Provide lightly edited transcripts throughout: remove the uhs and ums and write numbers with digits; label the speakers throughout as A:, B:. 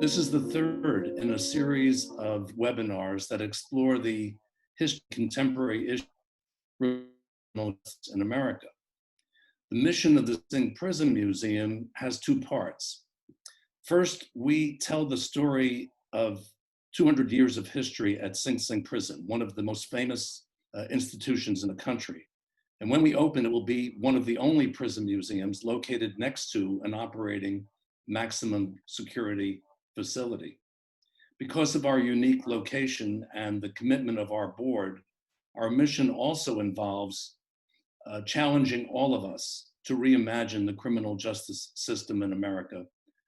A: This is the third in a series of webinars that explore the history of contemporary issues in America. The mission of the Singh Prison Museum has two parts. First, we tell the story of 200 years of history at Sing Sing Prison, one of the most famous institutions in the country. And when we open, it will be one of the only prison museums located next to an operating maximum security facility. Because of our unique location and the commitment of our board, our mission also involves challenging all of us to reimagine the criminal justice system in America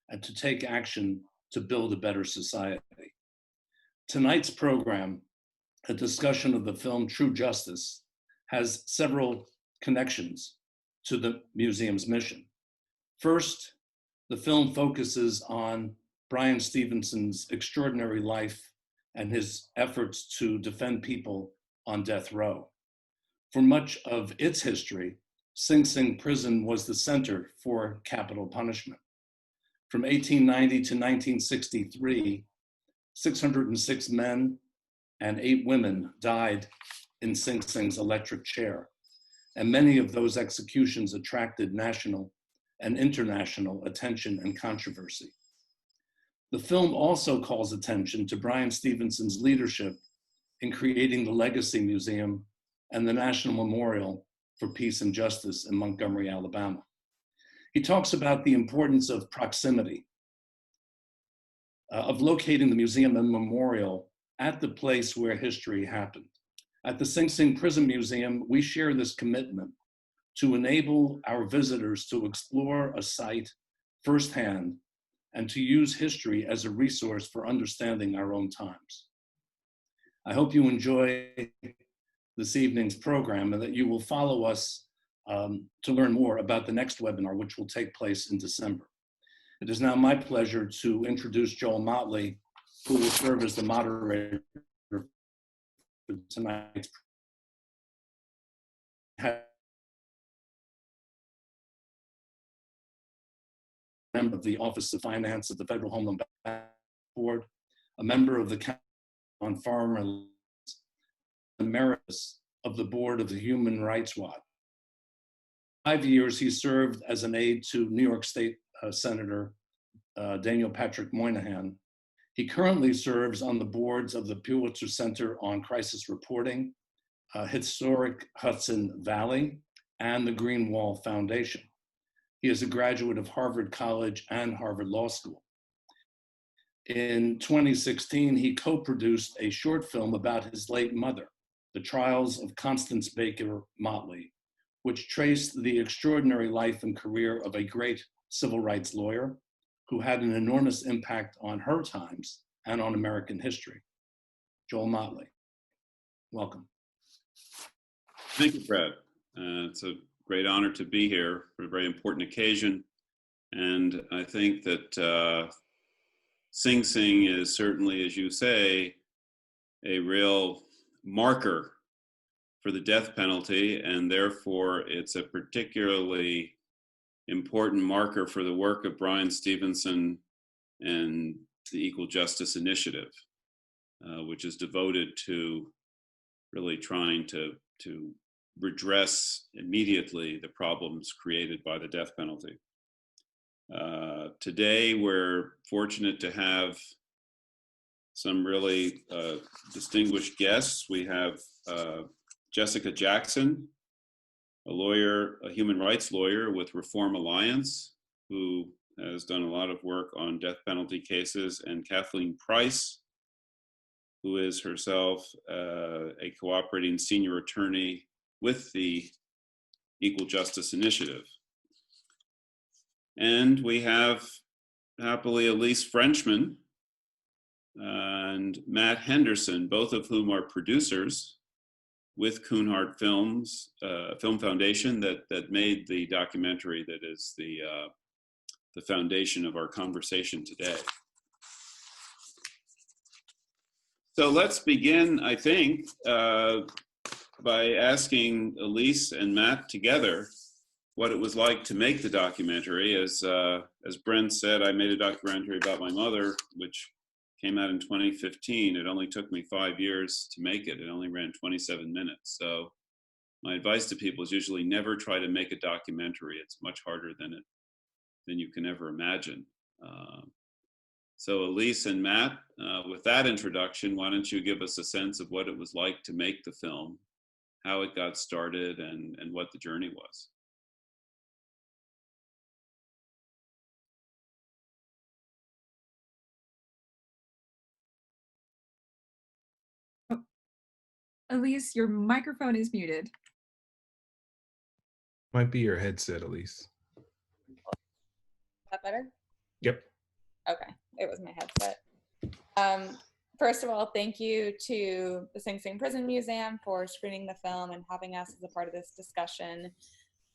A: and to take action to build a better society. Tonight's program, a discussion of the film True Justice, has several connections to the museum's mission. First, the film focuses on Bryan Stevenson's extraordinary life and his efforts to defend people on death row. For much of its history, Sing Sing Prison was the center for capital punishment. From 1890 to 1963, 606 men and 8 women died in Sing Sing's electric chair, and many of those executions attracted national and international attention and controversy. The film also calls attention to Bryan Stevenson's leadership in creating the Legacy Museum and the National Memorial for Peace and Justice in Montgomery, Alabama. He talks about the importance of proximity, of locating the museum and memorial at the place where history happened. At the Sing Sing Prison Museum, we share this commitment to enable our visitors to explore a site firsthand and to use history as a resource for understanding our own times. I hope you enjoy this evening's program and that you will follow us to learn more about the next webinar, which will take place in December. It is now my pleasure to introduce Joel Motley, who will serve as the moderator for tonight's member of the Office of Finance of the Federal Home Loan Board, a member of the Council on Foreign Relations, emeritus of the Board of the Human Rights Watch. 5 years, he served as an aide to New York State Senator Daniel Patrick Moynihan. He currently serves on the boards of the Pulitzer Center on Crisis Reporting, Historic Hudson Valley, and the Green Wall Foundation. He is a graduate of Harvard College and Harvard Law School. In 2016, he co-produced a short film about his late mother, The Trials of Constance Baker Motley, which traced the extraordinary life and career of a great civil rights lawyer who had an enormous impact on her times and on American history. Joel Motley, welcome.
B: Thank you, Fred. It's a great honor to be here for a very important occasion. And I think that Sing Sing is certainly, as you say, a real marker for the death penalty, and therefore it's a particularly important marker for the work of Bryan Stevenson and the Equal Justice Initiative, which is devoted to really trying to redress immediately the problems created by the death penalty. Today, we're fortunate to have some really distinguished guests. We have Jessica Jackson, a lawyer, a human rights lawyer with Reform Alliance, who has done a lot of work on death penalty cases, and Kathleen Price, who is herself a cooperating senior attorney with the Equal Justice Initiative. And we have, happily, Elise Frenchman and Matt Henderson, both of whom are producers with Kunhardt Film Foundation that made the documentary that is the foundation of our conversation today. So let's begin, I think, by asking Elise and Matt together what it was like to make the documentary. As Brent said, I made a documentary about my mother, which came out in 2015. It only took me 5 years to make it. It only ran 27 minutes. So my advice to people is usually never try to make a documentary. It's much harder than you can ever imagine. So Elise and Matt, with that introduction, why don't you give us a sense of what it was like to make the film, how it got started, and what the journey was.
C: Elise, your microphone is muted.
D: Might be your headset, Elise.
E: Is that better?
D: Yep.
E: Okay, it was my headset. First of all, thank you to the Sing Sing Prison Museum for screening the film and having us as a part of this discussion.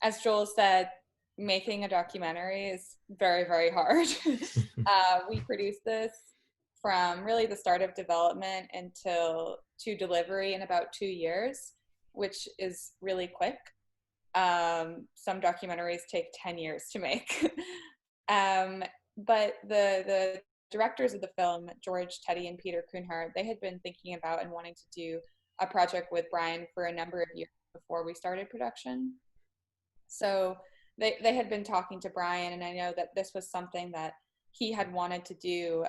E: As Joel said, making a documentary is very, very hard. We produced this from really the start of development until to delivery in about 2 years, which is really quick. Some documentaries take 10 years to make. But the directors of the film, George, Teddy, and Peter Kunhardt, they had been thinking about and wanting to do a project with Bryan for a number of years before we started production. So they had been talking to Bryan, and I know that this was something that he had wanted to do,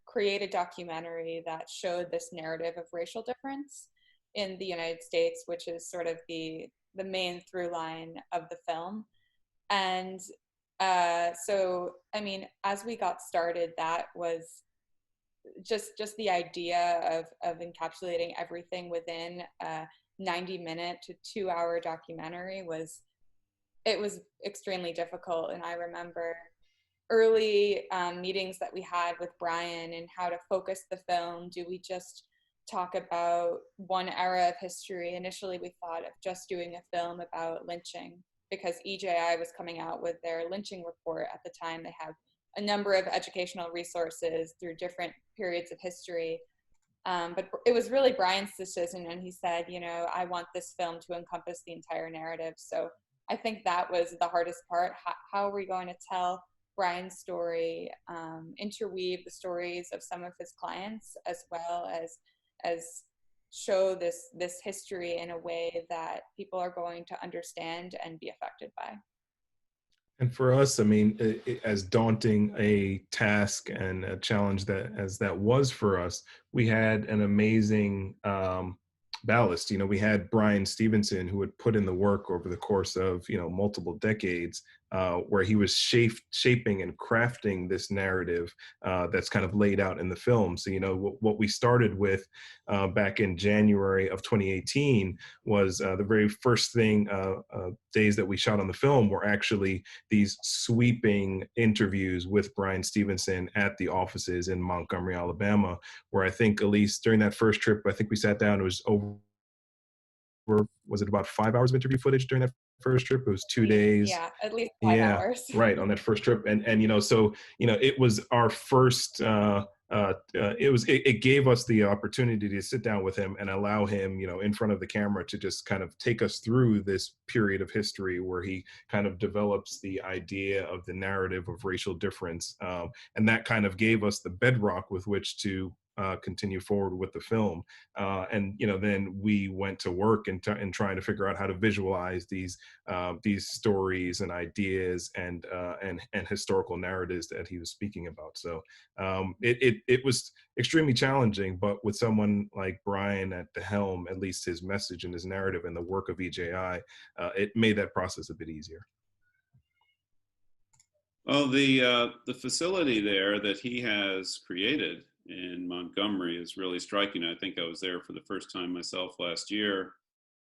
E: create a documentary that showed this narrative of racial difference in the United States, which is sort of the main through line of the film. And so, I mean, as we got started, that was just the idea of encapsulating everything within a 90-minute to 2-hour documentary was extremely difficult. And I remember early meetings that we had with Bryan and how to focus the film. Do we just talk about one era of history? Initially, we thought of just doing a film about lynching, because EJI was coming out with their lynching report at the time. They have a number of educational resources through different periods of history. But it was really Bryan's decision, and he said, you know, I want this film to encompass the entire narrative. So I think that was the hardest part. How are we going to tell Bryan's story, interweave the stories of some of his clients, as well as show this history in a way that people are going to understand and be affected by.
D: And for us, I mean, as daunting a task and a challenge that was for us, we had an amazing ballast. You know, we had Bryan Stevenson, who had put in the work over the course of, you know, multiple decades, where he was shaping and crafting this narrative that's kind of laid out in the film. So, you know, what we started with back in January of 2018 was the very first days that we shot on the film were actually these sweeping interviews with Bryan Stevenson at the offices in Montgomery, Alabama, where I think, at least during that first trip, I think we sat down, it was was it about 5 hours of interview footage during that first trip? It was 2 days.
E: Yeah, at least 5 hours.
D: Right, on that first trip. And you know, so, you know, it was our first, it gave us the opportunity to sit down with him and allow him, you know, in front of the camera to just kind of take us through this period of history where he kind of develops the idea of the narrative of racial difference. And that kind of gave us the bedrock with which to continue forward with the film. And, you know, then we went to work and trying to figure out how to visualize these stories and ideas and historical narratives that he was speaking about. So it was extremely challenging, but with someone like Bryan at the helm, at least his message and his narrative and the work of EJI, it made that process a bit easier.
B: Well, the facility there that he has created in Montgomery is really striking. I think I was there for the first time myself last year,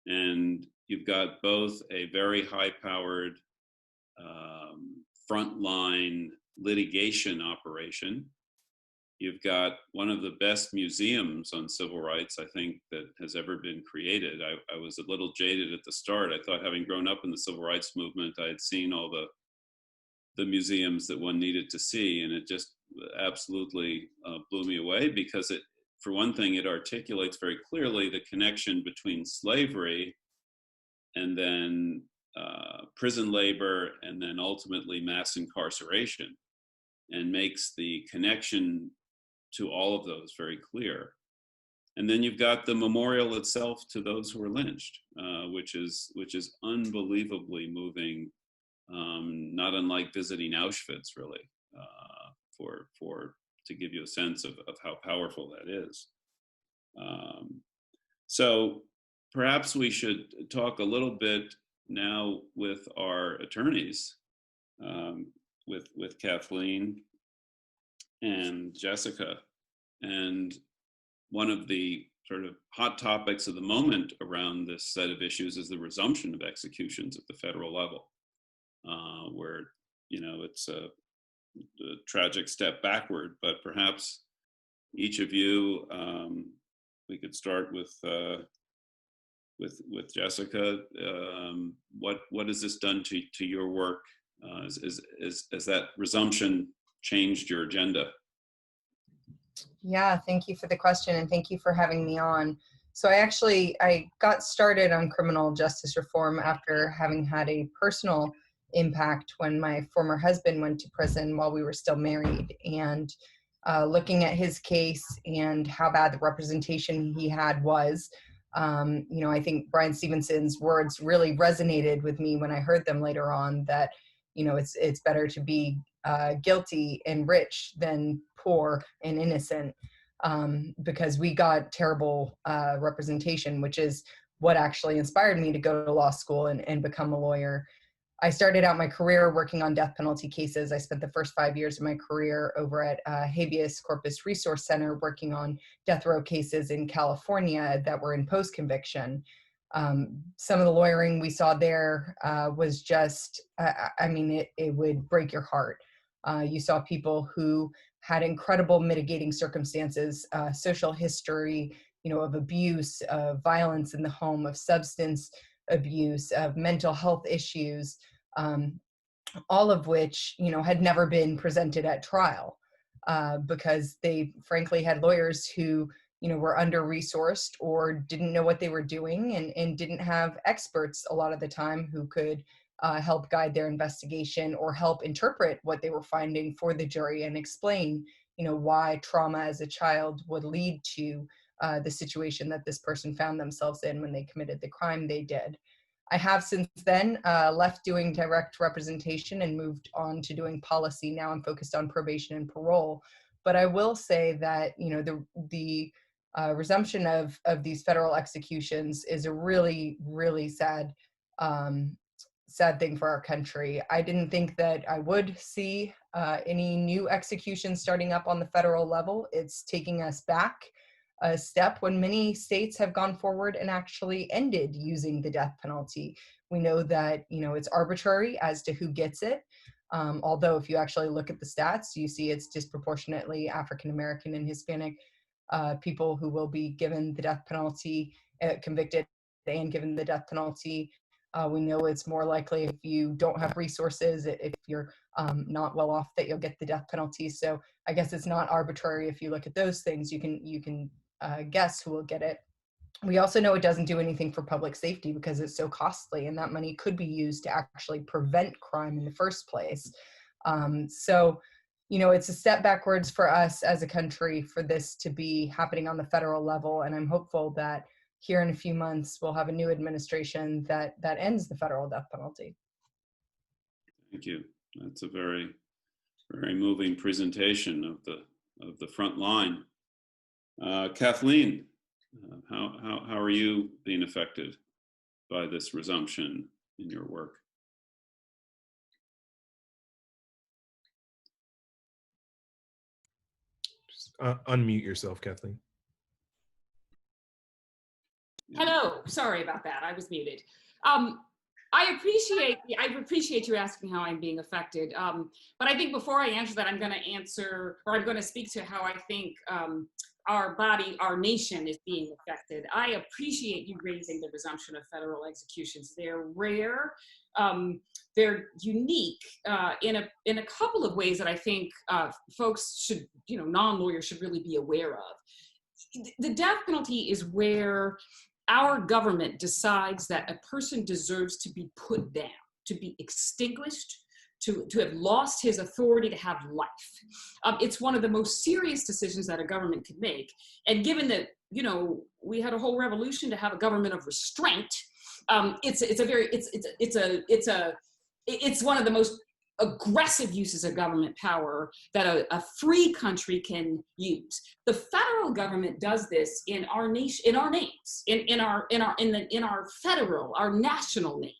B: and you've got both a very high-powered frontline litigation operation. You've got one of the best museums on civil rights, I think, that has ever been created. I was a little jaded at the start. I thought, having grown up in the civil rights movement, I had seen all the museums that one needed to see, and it just absolutely blew me away, because it, for one thing, it articulates very clearly the connection between slavery and then prison labor, and then ultimately mass incarceration, and makes the connection to all of those very clear. And then you've got the memorial itself to those who were lynched, which is unbelievably moving, not unlike visiting Auschwitz, really, to give you a sense of how powerful that is. So perhaps we should talk a little bit now with our attorneys, with Kathleen and Jessica. And one of the sort of hot topics of the moment around this set of issues is the resumption of executions at the federal level, where, it's a tragic step backward, but perhaps each of you, we could start with Jessica. What has this done to your work? Has that resumption changed your agenda?
F: Yeah, thank you for the question, and thank you for having me on. So I got started on criminal justice reform after having had a personal impact when my former husband went to prison while we were still married, and looking at his case and how bad the representation he had was. I think Bryan Stevenson's words really resonated with me when I heard them later on, that, it's better to be guilty and rich than poor and innocent, because we got terrible representation, which is what actually inspired me to go to law school and become a lawyer. I started out my career working on death penalty cases. I spent the first 5 years of my career over at Habeas Corpus Resource Center working on death row cases in California that were in post-conviction. Some of the lawyering we saw there was just, it would break your heart. You saw people who had incredible mitigating circumstances, social history, of abuse, of violence in the home, of substance abuse, of mental health issues, all of which, had never been presented at trial, because they frankly had lawyers who, were under-resourced or didn't know what they were doing, and didn't have experts a lot of the time who could help guide their investigation or help interpret what they were finding for the jury and explain, why trauma as a child would lead to the situation that this person found themselves in when they committed the crime they did. I have since then left doing direct representation and moved on to doing policy. Now I'm focused on probation and parole. But I will say that, the resumption of these federal executions is a really, really sad thing for our country. I didn't think that I would see any new executions starting up on the federal level. It's taking us back a step when many states have gone forward and actually ended using the death penalty. We know that, it's arbitrary as to who gets it. Although if you actually look at the stats, you see it's disproportionately African American and Hispanic people who will be given the death penalty, convicted and given the death penalty. We know it's more likely if you don't have resources, if you're not well off, that you'll get the death penalty. So I guess it's not arbitrary. If you look at those things, you can guess who will get it. We also know it doesn't do anything for public safety because it's so costly, and that money could be used to actually prevent crime in the first place. So, it's a step backwards for us as a country for this to be happening on the federal level, and I'm hopeful that here in a few months we'll have a new administration that ends the federal death penalty.
B: Thank you. That's a very, very moving presentation of the front line. Kathleen, how are you being affected by this resumption in your work?
D: Just unmute yourself, Kathleen.
G: Hello, sorry about that. I was muted. I appreciate you asking how I'm being affected. But I think before I answer that, I'm going to speak to how I think our nation is being affected. I appreciate you raising the resumption of federal executions. They're rare. They're unique in a couple of ways that I think folks should, non-lawyers should really be aware of. The death penalty is where our government decides that a person deserves to be put down, to be extinguished, to have lost his authority to have life. It's one of the most serious decisions that a government could make. And given that, you know, we had a whole revolution to have a government of restraint, it's one of the most aggressive uses of government power that a free country can use. The federal government does this in our nation, in our names, in our federal, our national name.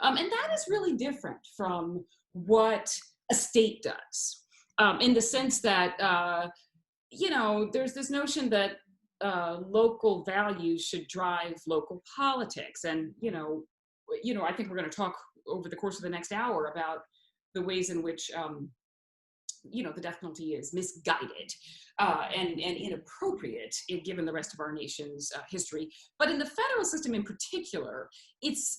G: And that is really different from what a state does, in the sense that, you know, there's this notion that local values should drive local politics. And, you know, I think we're going to talk over the course of the next hour about the ways in which, you know, the death penalty is misguided and inappropriate given the rest of our nation's history. But in the federal system in particular, it's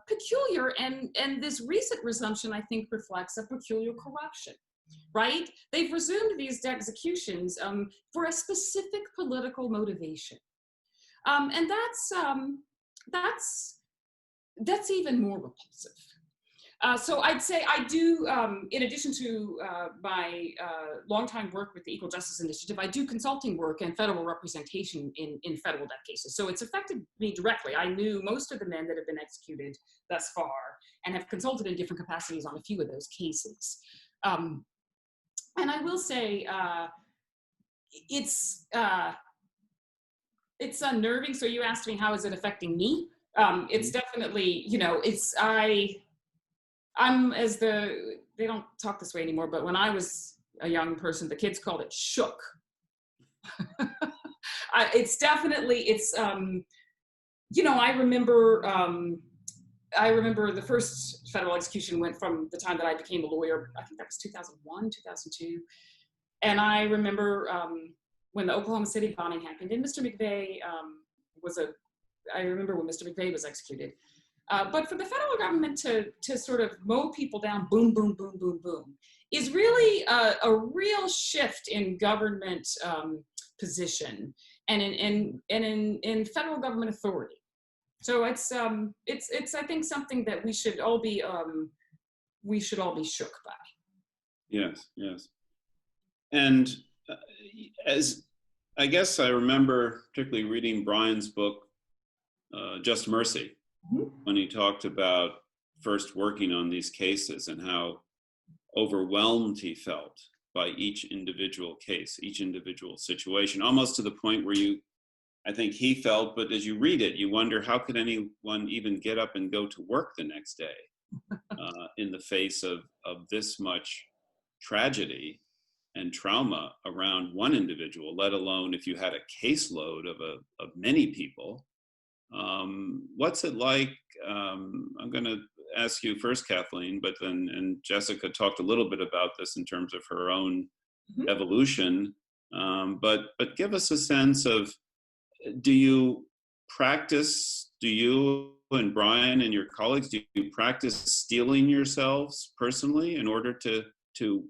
G: peculiar, and this recent resumption, I think, reflects a peculiar corruption, right? They've resumed these executions for a specific political motivation. And that's even more repulsive. So I'd say I do, in addition to my longtime work with the Equal Justice Initiative, I do consulting work and federal representation in federal death cases. So it's affected me directly. I knew most of the men that have been executed thus far and have consulted in different capacities on a few of those cases. And I will say it's unnerving. So you asked me, how is it affecting me? It's definitely, you know, I'm they don't talk this way anymore, but when I was a young person, the kids called it shook. It's definitely, you know, I remember the first federal execution went from the time that I became a lawyer. I think that was 2001, 2002. And I remember when the Oklahoma City bombing happened, and Mr. McVeigh I remember when Mr. McVeigh was executed. But for the federal government to sort of mow people down, boom, boom, boom, boom, boom, is really a real shift in government position and in federal government authority. So it's I think something that we should all be shook by.
B: Yes, yes. And as I guess I remember particularly reading Bryan's book, Just Mercy, when he talked about first working on these cases and how overwhelmed he felt by each individual case, each individual situation, almost to the point where I think he felt, but as you read it, you wonder, how could anyone even get up and go to work the next day in the face of this much tragedy and trauma around one individual, let alone if you had a caseload of many people. What's it like? I'm going to ask you first, Kathleen, but then, and Jessica talked a little bit about this in terms of her own evolution. But give us a sense of, do you and Bryan and your colleagues, do you practice steeling yourselves personally in order to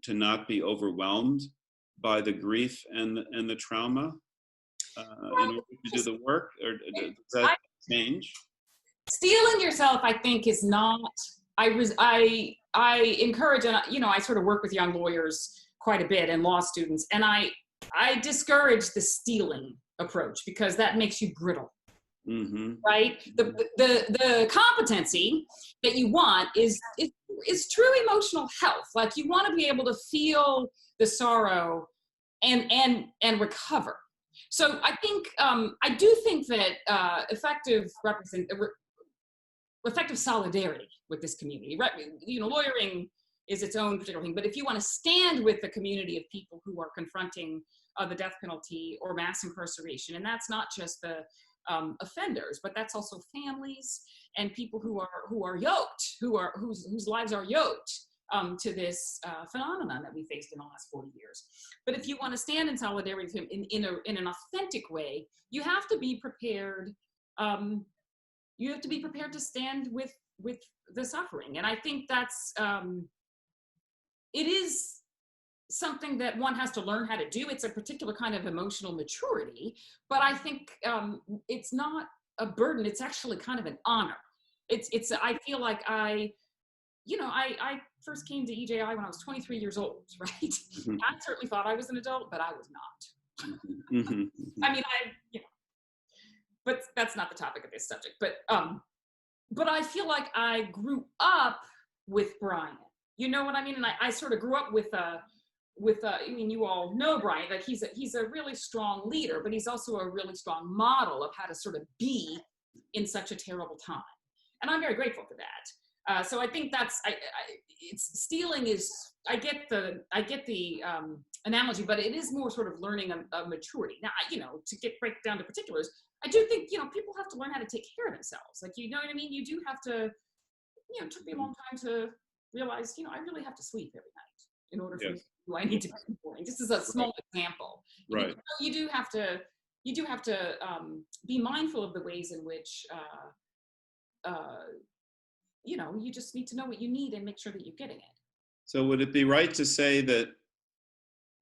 B: not be overwhelmed by the grief and the trauma in order to do the work, or does that change?
G: Stealing yourself, I think, is not. I encourage, and you know, I sort of work with young lawyers quite a bit and law students, and I discourage the stealing approach because that makes you brittle. Right? The competency that you want is true emotional health. Like, you want to be able to feel the sorrow and recover. So I think I do think that effective solidarity with this community, right? You know, lawyering is its own particular thing, but if you want to stand with the community of people who are confronting the death penalty or mass incarceration, and that's not just the offenders, but that's also families and people who are yoked, whose lives are yoked to this phenomenon that we faced in the last 40 years. But if you want to stand in solidarity with him in an authentic way, you have to be prepared. You have to be prepared to stand with the suffering, and I think that's it is something that one has to learn how to do. It's a particular kind of emotional maturity, but I think it's not a burden. It's actually kind of an honor. I feel like I first came to EJI when I was 23 years old, right?
B: Mhm.
G: I certainly thought I was an adult, but I was not.
B: Mm-hmm.
G: I mean, but that's not the topic of this subject. But I feel like I grew up with Bryan. You know what I mean? And I sort of grew up with I mean, you all know Bryan, like he's a really strong leader, but he's also a really strong model of how to sort of be in such a terrible time. And I'm very grateful for that. So I think that's, it's stealing is, I get the analogy, but it is more sort of learning a maturity. Now, to break down to particulars, I do think, people have to learn how to take care of themselves. Like, you know what I mean? You do have to, it took me a long time to realize, I really have to sleep every night in order for me who I need to be supporting. This is a small example.
B: Right.
G: You do have to be mindful of the ways in which, you just need to know what you need and make sure that you're getting it.
B: So would it be right to say that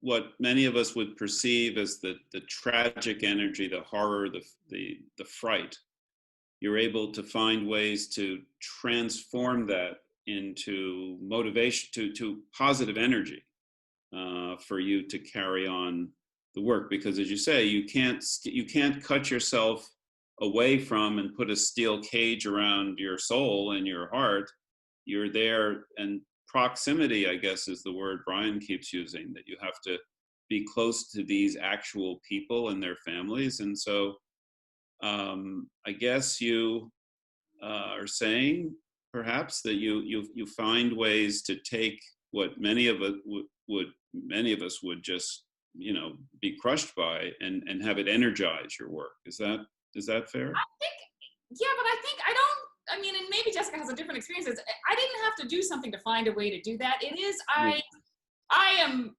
B: what many of us would perceive as the tragic energy, the horror, the fright, you're able to find ways to transform that into motivation, to positive energy for you to carry on the work? Because as you say, you can't cut yourself away from and put a steel cage around your soul and your heart. You're there, and proximity, I guess, is the word Bryan keeps using, that you have to be close to these actual people and their families. And so I guess you are saying perhaps that you find ways to take what many of us would just be crushed by and have it energize your work. Is that fair?
G: I mean, and maybe Jessica has a different experience. I didn't have to do something to find a way to do that. It is, I am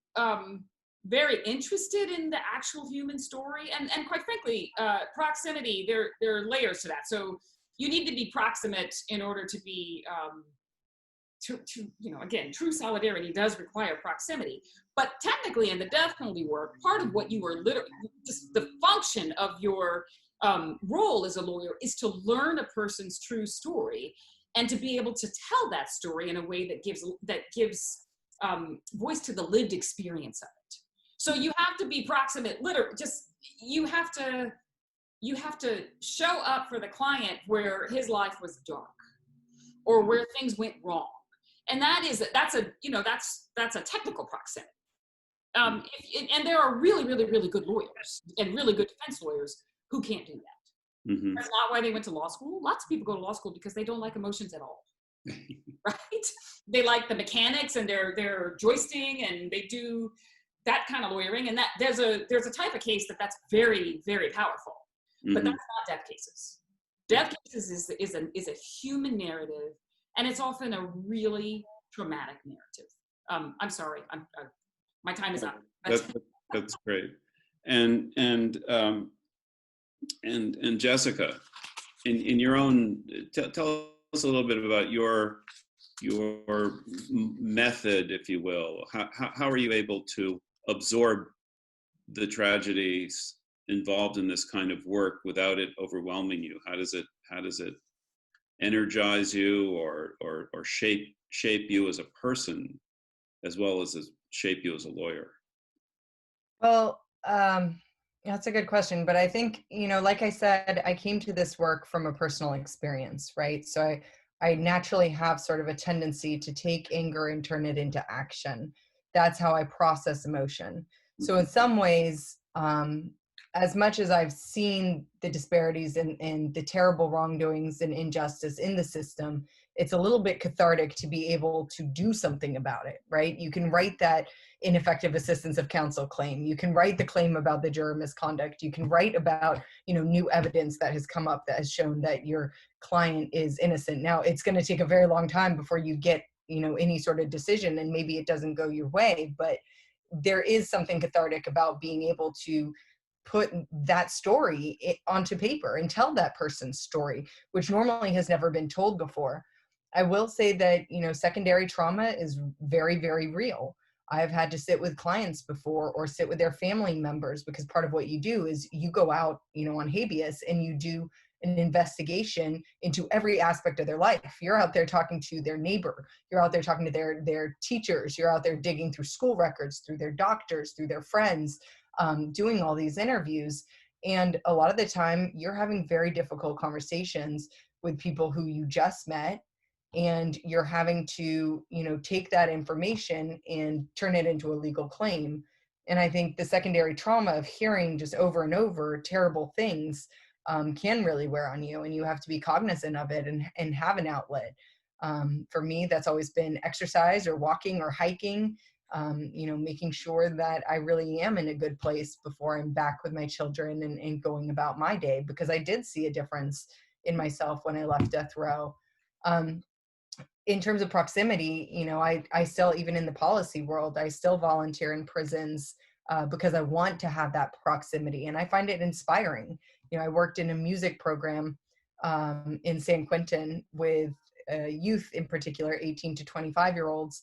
G: very interested in the actual human story, and quite frankly, proximity, there are layers to that. So you need to be proximate in order to be, again, true solidarity does require proximity. But technically in the death penalty work, part of what you are literally, just the function of your role as a lawyer is to learn a person's true story and to be able to tell that story in a way that gives voice to the lived experience of it. So you have to be proximate, you have to show up for the client where his life was dark or where things went wrong. And that's a technical proximity. And there are really, really, really good lawyers and really good defense lawyers who can't do that. Mm-hmm. That's not why they went to law school. Lots of people go to law school because they don't like emotions at all, right? They like the mechanics and they're joisting and they do that kind of lawyering. And that there's a type of case that's very, very powerful, mm-hmm. but that's not death cases. Death cases is a human narrative, and it's often a really traumatic narrative. I'm sorry, my time is up.
B: That's great. And Jessica, in your own, tell us a little bit about your method, if you will. How are you able to absorb the tragedies involved in this kind of work without it overwhelming you? How does it energize you or shape you as a person, as well as shape you as a lawyer?
F: Well, that's a good question, but I think, like I said, I came to this work from a personal experience, right? So I naturally have sort of a tendency to take anger and turn it into action. That's how I process emotion. So in some ways, as much as I've seen the disparities and the terrible wrongdoings and injustice in the system, it's a little bit cathartic to be able to do something about it, right? You can write that ineffective assistance of counsel claim. You can write the claim about the juror misconduct. You can write about, new evidence that has come up that has shown that your client is innocent. Now, it's going to take a very long time before you get, any sort of decision, and maybe it doesn't go your way, but there is something cathartic about being able to put that story onto paper and tell that person's story, which normally has never been told before. I will say that, secondary trauma is very, very real. I've had to sit with clients before or sit with their family members, because part of what you do is you go out, on habeas and you do an investigation into every aspect of their life. You're out there talking to their neighbor. You're out there talking to their teachers. You're out there digging through school records, through their doctors, through their friends, doing all these interviews. And a lot of the time you're having very difficult conversations with people who you just met, and you're having to, take that information and turn it into a legal claim. And I think the secondary trauma of hearing just over and over terrible things can really wear on you, and you have to be cognizant of it and have an outlet. For me, that's always been exercise or walking or hiking, making sure that I really am in a good place before I'm back with my children and going about my day, because I did see a difference in myself when I left death row. In terms of proximity, I still, even in the policy world, I still volunteer in prisons because I want to have that proximity, and I find it inspiring. I worked in a music program in San Quentin with youth, in particular, 18 to 25-year-olds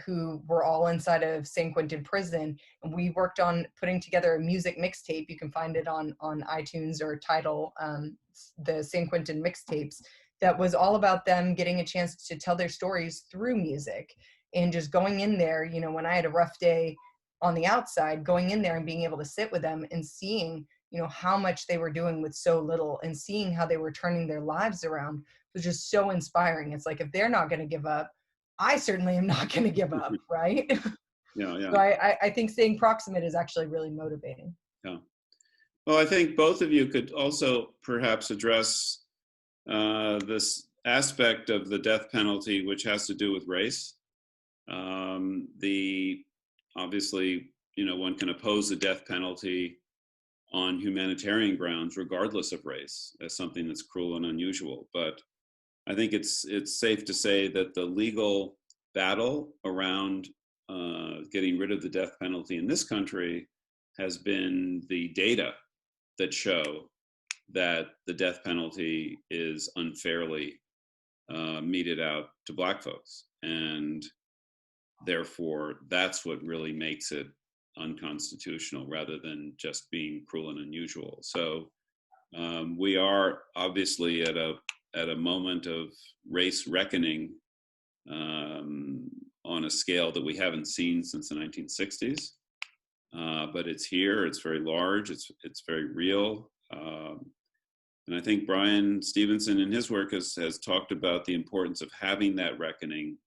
F: who were all inside of San Quentin prison. And we worked on putting together a music mixtape. You can find it on iTunes or Tidal, the San Quentin Mixtapes, that was all about them getting a chance to tell their stories through music, and just going in there, when I had a rough day on the outside, going in there and being able to sit with them and seeing, how much they were doing with so little, and seeing how they were turning their lives around was just so inspiring. It's like, if they're not going to give up, I certainly am not going to give up, right?
B: Yeah.
F: So I think staying proximate is actually really motivating.
B: Yeah. Well, I think both of you could also perhaps address this aspect of the death penalty, which has to do with race. Obviously, one can oppose the death penalty on humanitarian grounds, regardless of race, as something that's cruel and unusual. But I think it's safe to say that the legal battle around getting rid of the death penalty in this country has been the data that show that the death penalty is unfairly meted out to Black folks. And therefore, that's what really makes it unconstitutional, rather than just being cruel and unusual. So we are obviously at a moment of race reckoning on a scale that we haven't seen since the 1960s. But it's here, it's very large, it's very real. And I think Bryan Stevenson in his work has talked about the importance of having that reckoning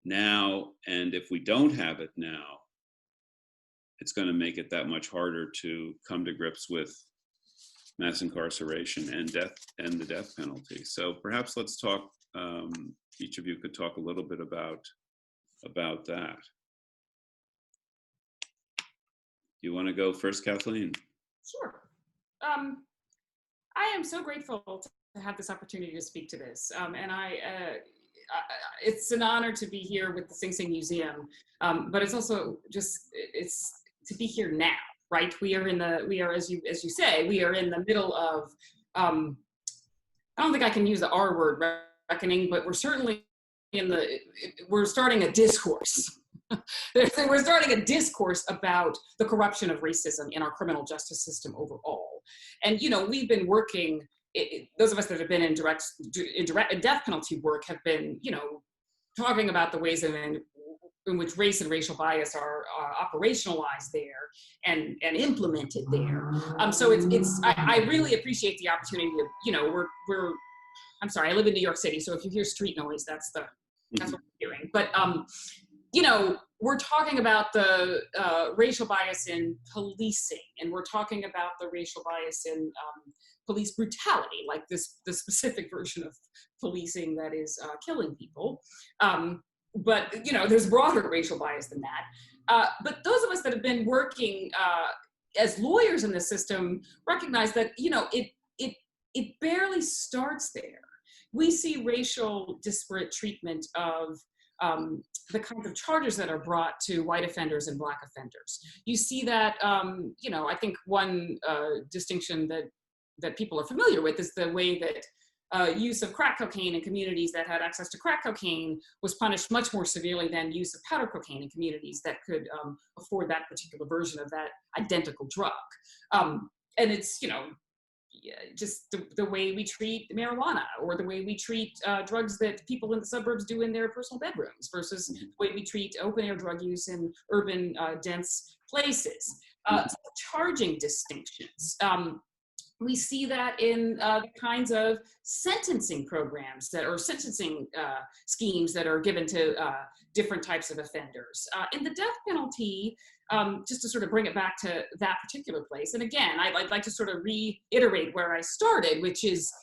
B: now. And if we don't have it now, it's going to make it that much harder to come to grips with mass incarceration and death and the death penalty. So perhaps let's talk, each of you could talk a little bit about that. You want to go first, Kathleen?
G: Sure. I am so grateful to have this opportunity to speak to this. And it's an honor to be here with the Singh Museum, but it's also it's to be here now, right? We are, as you say, we are in the middle of, I don't think I can use the R word, reckoning, but we're certainly we're starting a discourse. We're starting a discourse about the corruption of racism in our criminal justice system overall. And, we've been working, those of us that have been in direct death penalty work have been, talking about the ways in which race and racial bias are operationalized there and implemented there. So I really appreciate the opportunity of, I'm sorry, I live in New York City, so if you hear street noise, that's what I'm hearing. But, we're talking about the racial bias in policing, and we're talking about the racial bias in police brutality, like the specific version of policing that is killing people. But, there's broader racial bias than that. But those of us that have been working as lawyers in the system recognize that, it barely starts there. We see racial disparate treatment of the kinds of charges that are brought to white offenders and Black offenders. You see that, I think one distinction that people are familiar with is the way that use of crack cocaine in communities that had access to crack cocaine was punished much more severely than use of powder cocaine in communities that could afford that particular version of that identical drug. And it's, just the way we treat marijuana, or the way we treat drugs that people in the suburbs do in their personal bedrooms, versus the way we treat open air drug use in urban dense places. Charging distinctions. We see that in the kinds of sentencing programs or sentencing schemes that are given to different types of offenders. In the death penalty, just to sort of bring it back to that particular place, and again, I'd like to sort of reiterate where I started, which is,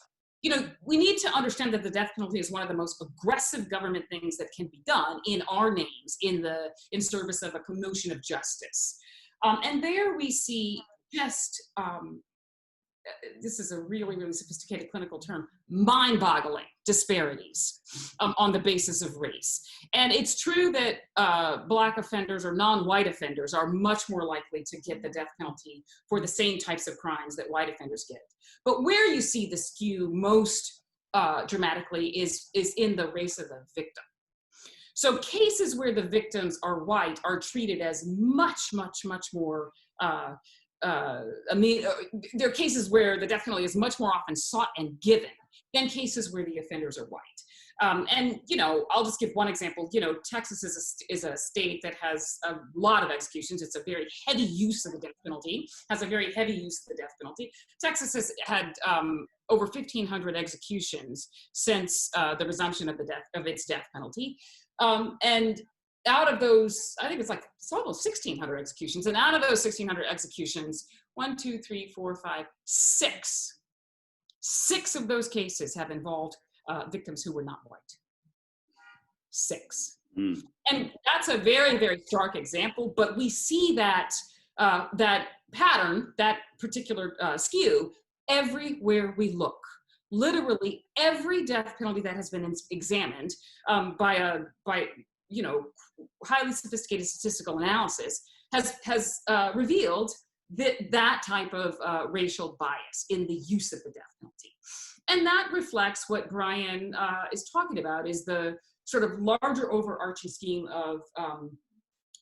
G: we need to understand that the death penalty is one of the most aggressive government things that can be done in our names, in service of a notion of justice. And there we see just, this is a really, really sophisticated clinical term, mind-boggling disparities on the basis of race. And it's true that Black offenders or non-white offenders are much more likely to get the death penalty for the same types of crimes that white offenders get. But where you see the skew most dramatically is in the race of the victim. So cases where the victims are white are treated as much, much, much more there are cases where the death penalty is much more often sought and given than cases where the offenders are white. And, I'll just give one example. Texas is a state that has a lot of executions. It's a very heavy use of the death penalty, has a very heavy use of the death penalty. Texas has had over 1,500 executions since the resumption of its death penalty. And out of those, I think it's almost 1,600 executions. And out of those 1,600 executions, 6 of those cases have involved victims who were not white. 6. Mm. And that's a very, very stark example, but we see that pattern, that particular skew, everywhere we look. Literally every death penalty that has been examined by highly sophisticated statistical analysis has revealed that type of racial bias in the use of the death penalty. And that reflects what Bryan is talking about, is the sort of larger overarching scheme of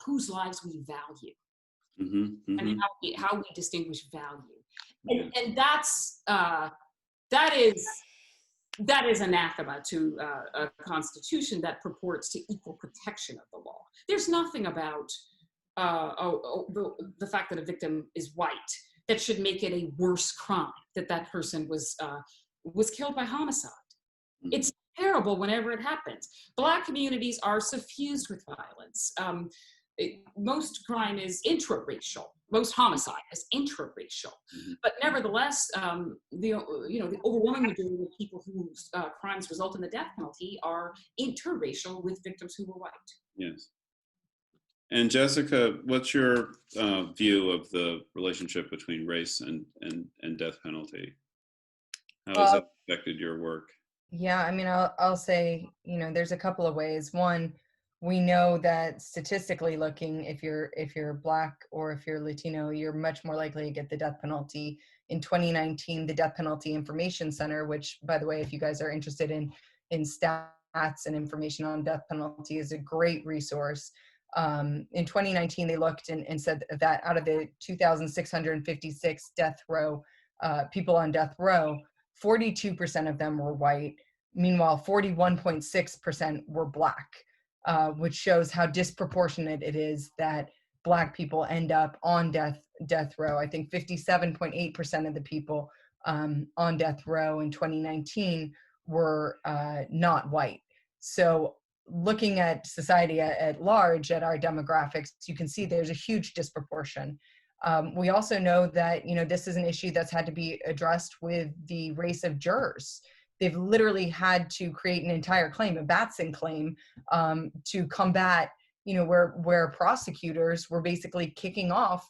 G: whose lives we value. Mm-hmm, mm-hmm. And how we distinguish value. And that is anathema to a constitution that purports to equal protection of the law. There's nothing about the fact that a victim is white that should make it a worse crime that person was killed by homicide. Mm-hmm. It's terrible whenever it happens. Black communities are suffused with violence. Most crime is intraracial. Most homicide is intraracial. Mm-hmm. But nevertheless, the overwhelming majority of people whose crimes result in the death penalty are interracial, with victims who were white. Yes.
B: And Jessica, what's your view of the relationship between race and death penalty? How has that affected your work?
F: Yeah, I mean, I'll say, there's a couple of ways. One, we know that statistically looking, if you're Black or if you're Latino, you're much more likely to get the death penalty. In 2019, the Death Penalty Information Center, which, by the way, if you guys are interested in stats and information on death penalty, is a great resource. In 2019, they looked and said that out of the 2,656 death row people on death row, 42% of them were white. Meanwhile, 41.6% were Black. Which shows how disproportionate it is that Black people end up on death row. I think 57.8% of the people on death row in 2019 were not white. So looking at society at large, at our demographics, you can see there's a huge disproportion. We also know that this is an issue that's had to be addressed with the race of jurors. They've literally had to create an entire claim, a Batson claim, to combat, where prosecutors were basically kicking off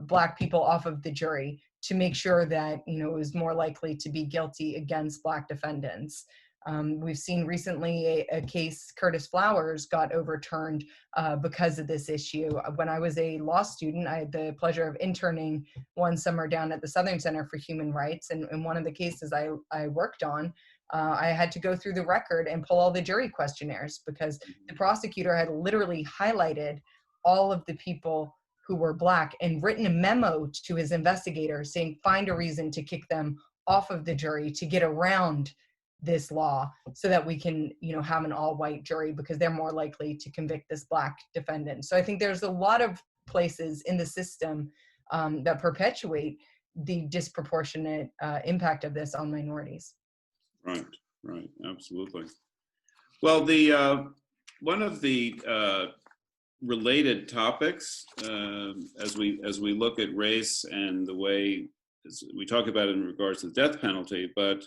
F: Black people off of the jury to make sure that, it was more likely to be guilty against Black defendants. We've seen recently a case, Curtis Flowers, got overturned because of this issue. When I was a law student, I had the pleasure of interning one summer down at the Southern Center for Human Rights. And in one of the cases I worked on, I had to go through the record and pull all the jury questionnaires because the prosecutor had literally highlighted all of the people who were Black and written a memo to his investigator saying, find a reason to kick them off of the jury to get around this law so that we can, have an all-white jury because they're more likely to convict this Black defendant. So I think there's a lot of places in the system that perpetuate the disproportionate impact of this on minorities.
B: Right, absolutely. Well, the one of the related topics as we look at race and the way we talk about it in regards to the death penalty, but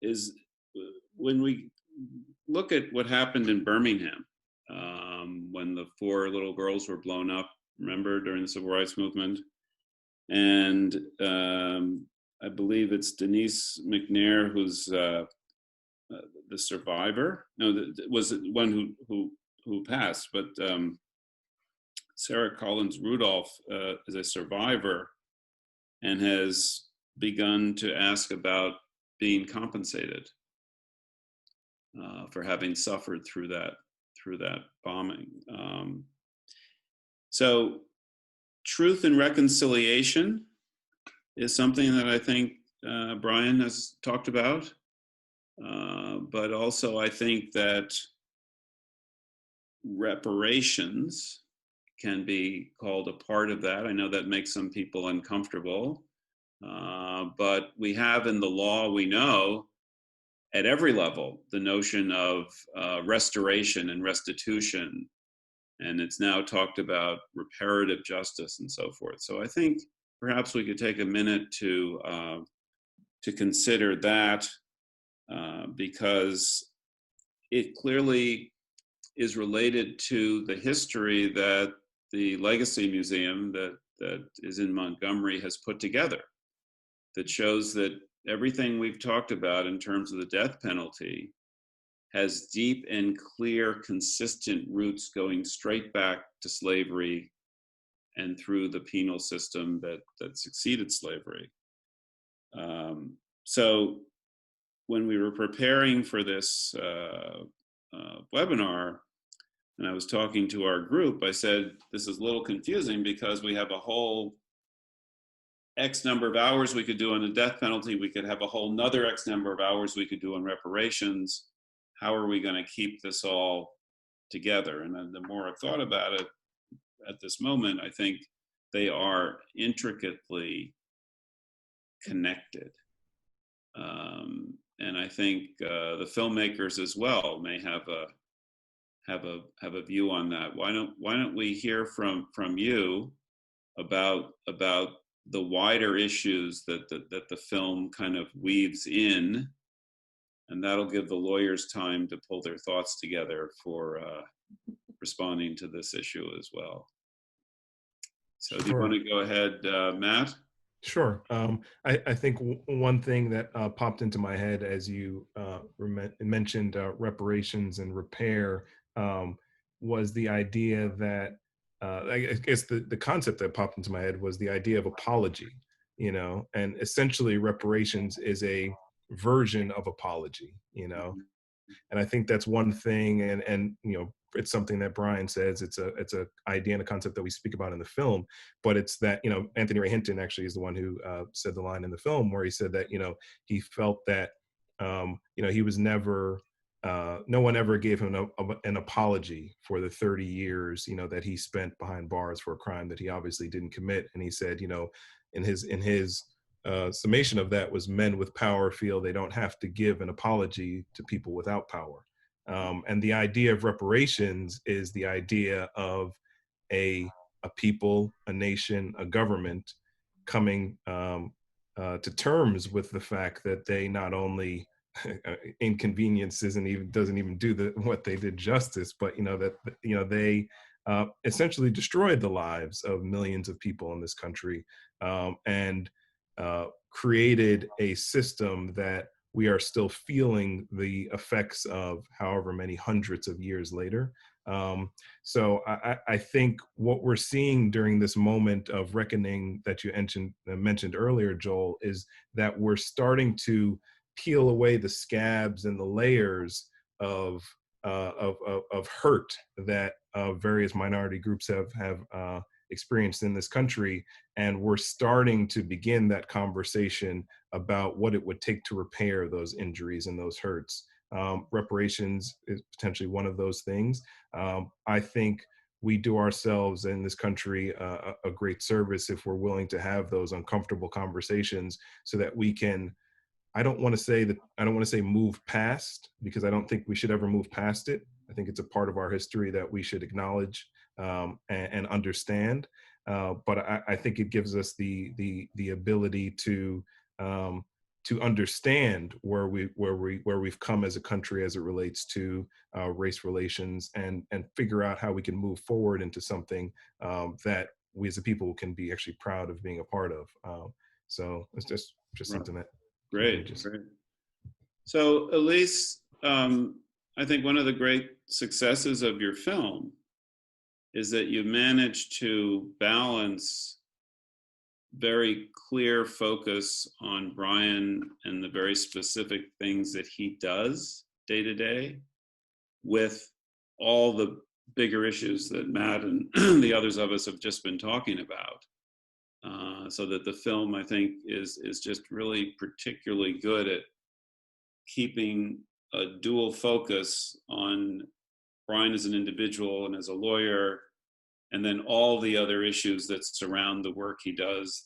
B: is when we look at what happened in Birmingham when the 4 little girls were blown up, remember, during the Civil Rights Movement, and I believe it's Denise McNair who's the survivor. No, was the one who passed, but Sarah Collins Rudolph is a survivor and has begun to ask about being compensated for having suffered through that bombing. So truth and reconciliation is something that I think Bryan has talked about, but also I think that reparations can be called a part of that. I know that makes some people uncomfortable, but we have in the law, we know, at every level, the notion of restoration and restitution, and it's now talked about reparative justice and so forth. So I think perhaps we could take a minute to consider that because it clearly is related to the history that the Legacy Museum that is in Montgomery has put together, that shows that everything we've talked about in terms of the death penalty has deep and clear, consistent roots going straight back to slavery and through the penal system that succeeded slavery. So when we were preparing for this webinar, and I was talking to our group, I said, this is a little confusing because we have a whole X number of hours we could do on the death penalty. We could have a whole nother X number of hours we could do on reparations. How are we going to keep this all together? And then the more I've thought about it at this moment, I think they are intricately connected. And I think the filmmakers as well may have a view on that. Why don't we hear from you about the wider issues that the film kind of weaves in, and that'll give the lawyers time to pull their thoughts together for responding to this issue as well. So do you want to go ahead, Matt?
D: Sure. I think one thing that popped into my head as you mentioned reparations and repair was the idea that I guess the concept that popped into my head was the idea of apology, and essentially reparations is a version of apology, and I think that's one thing, and it's something that Bryan says, it's a idea and a concept that we speak about in the film, but it's that, Anthony Ray Hinton actually is the one who said the line in the film where he said that, he felt that, he was never, no one ever gave him an apology for the 30 years, that he spent behind bars for a crime that he obviously didn't commit. And he said, in his summation of that was, men with power feel they don't have to give an apology to people without power. And the idea of reparations is the idea of a people, a nation, a government coming to terms with the fact that they not only doesn't even do what they did justice, but they essentially destroyed the lives of millions of people in this country, and created a system that we are still feeling the effects of however many hundreds of years later. So I think what we're seeing during this moment of reckoning that you mentioned earlier, Joel, is that we're starting to peel away the scabs and the layers of hurt that various minority groups have experienced in this country. And we're starting to begin that conversation about what it would take to repair those injuries and those hurts. Reparations is potentially one of those things. I think we do ourselves in this country a great service if we're willing to have those uncomfortable conversations so that we can, I don't want to say move past, because I don't think we should ever move past it. I think it's a part of our history that we should acknowledge and understand. But I think it gives us the ability to understand where we've come as a country as it relates to race relations, and figure out how we can move forward into something that we as a people can be actually proud of being a part of. So it's just something that
B: great. So Elise, I think one of the great successes of your film is that you managed to balance very clear focus on Bryan and the very specific things that he does day to day with all the bigger issues that Matt and the others of us have just been talking about. So that the film, I think, is just really particularly good at keeping a dual focus on Bryan as an individual and as a lawyer, and then all the other issues that surround the work he does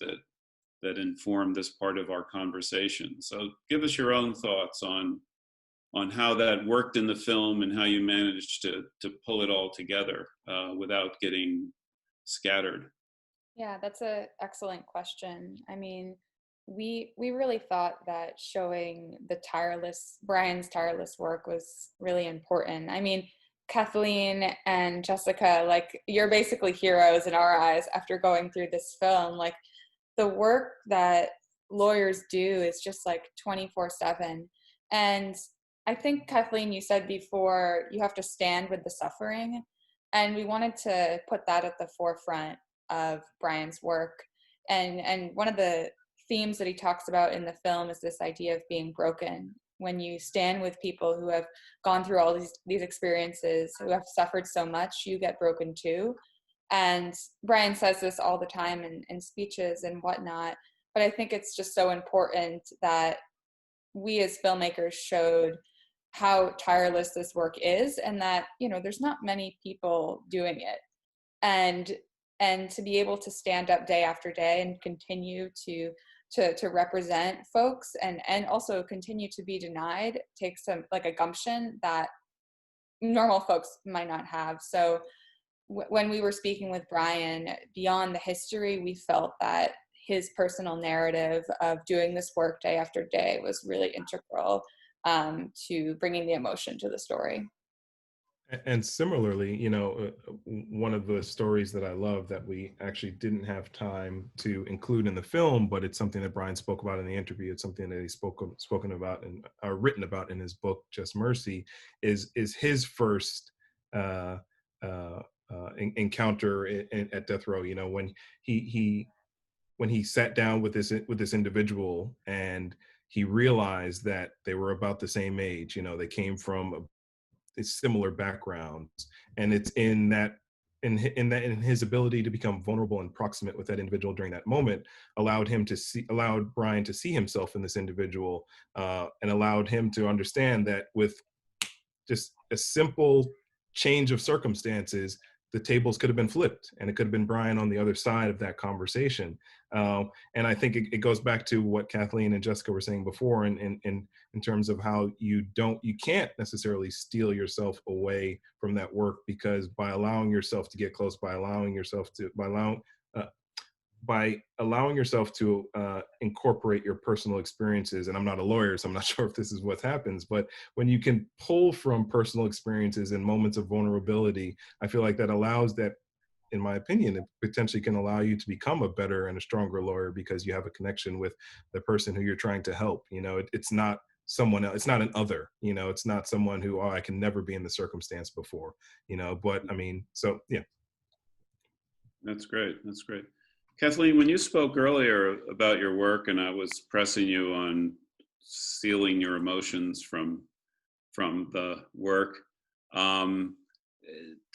B: that inform this part of our conversation. So give us your own thoughts on how that worked in the film and how you managed to pull it all together without getting scattered.
E: Yeah, that's an excellent question. I mean, we really thought that showing Bryan's tireless work was really important. I mean, Kathleen and Jessica, like, you're basically heroes in our eyes after going through this film. Like, the work that lawyers do is just like 24/7. And I think, Kathleen, you said before, you have to stand with the suffering. And we wanted to put that at the forefront of Bryan's work. And one of the themes that he talks about in the film is this idea of being broken. When you stand with people who have gone through all these experiences, who have suffered so much, you get broken too. And Bryan says this all the time in speeches and whatnot. But I think it's just so important that we as filmmakers showed how tireless this work is, and that, you know, there's not many people doing it. And to be able to stand up day after day and continue to represent folks and also continue to be denied takes some, like, a gumption that normal folks might not have. So when we were speaking with Bryan, beyond the history, we felt that his personal narrative of doing this work day after day was really integral to bringing the emotion to the story.
D: And similarly, you know, one of the stories that I love that we actually didn't have time to include in the film, but it's something that Bryan spoke about in the interview. It's something that he's spoken about and written about in his book, Just Mercy, is his first encounter at death row. You know, when he sat down with this individual and he realized that they were about the same age. You know, they came from similar backgrounds, and it's in his ability to become vulnerable and proximate with that individual during that moment allowed Bryan to see himself in this individual, and allowed him to understand that with just a simple change of circumstances, the tables could have been flipped, and it could have been Bryan on the other side of that conversation. And I think it goes back to what Kathleen and Jessica were saying before, in terms of how you can't necessarily steal yourself away from that work, because by allowing yourself to get close, by allowing yourself to incorporate your personal experiences, and I'm not a lawyer, so I'm not sure if this is what happens, but when you can pull from personal experiences in moments of vulnerability, I feel like that allows that, in my opinion, it potentially can allow you to become a better and a stronger lawyer, because you have a connection with the person who you're trying to help. You know, it's not someone else, it's not an other, you know, it's not someone who, oh, I can never be in the circumstance before, you know, but I mean, so yeah.
B: That's great. Kathleen, when you spoke earlier about your work, and I was pressing you on stealing your emotions from the work,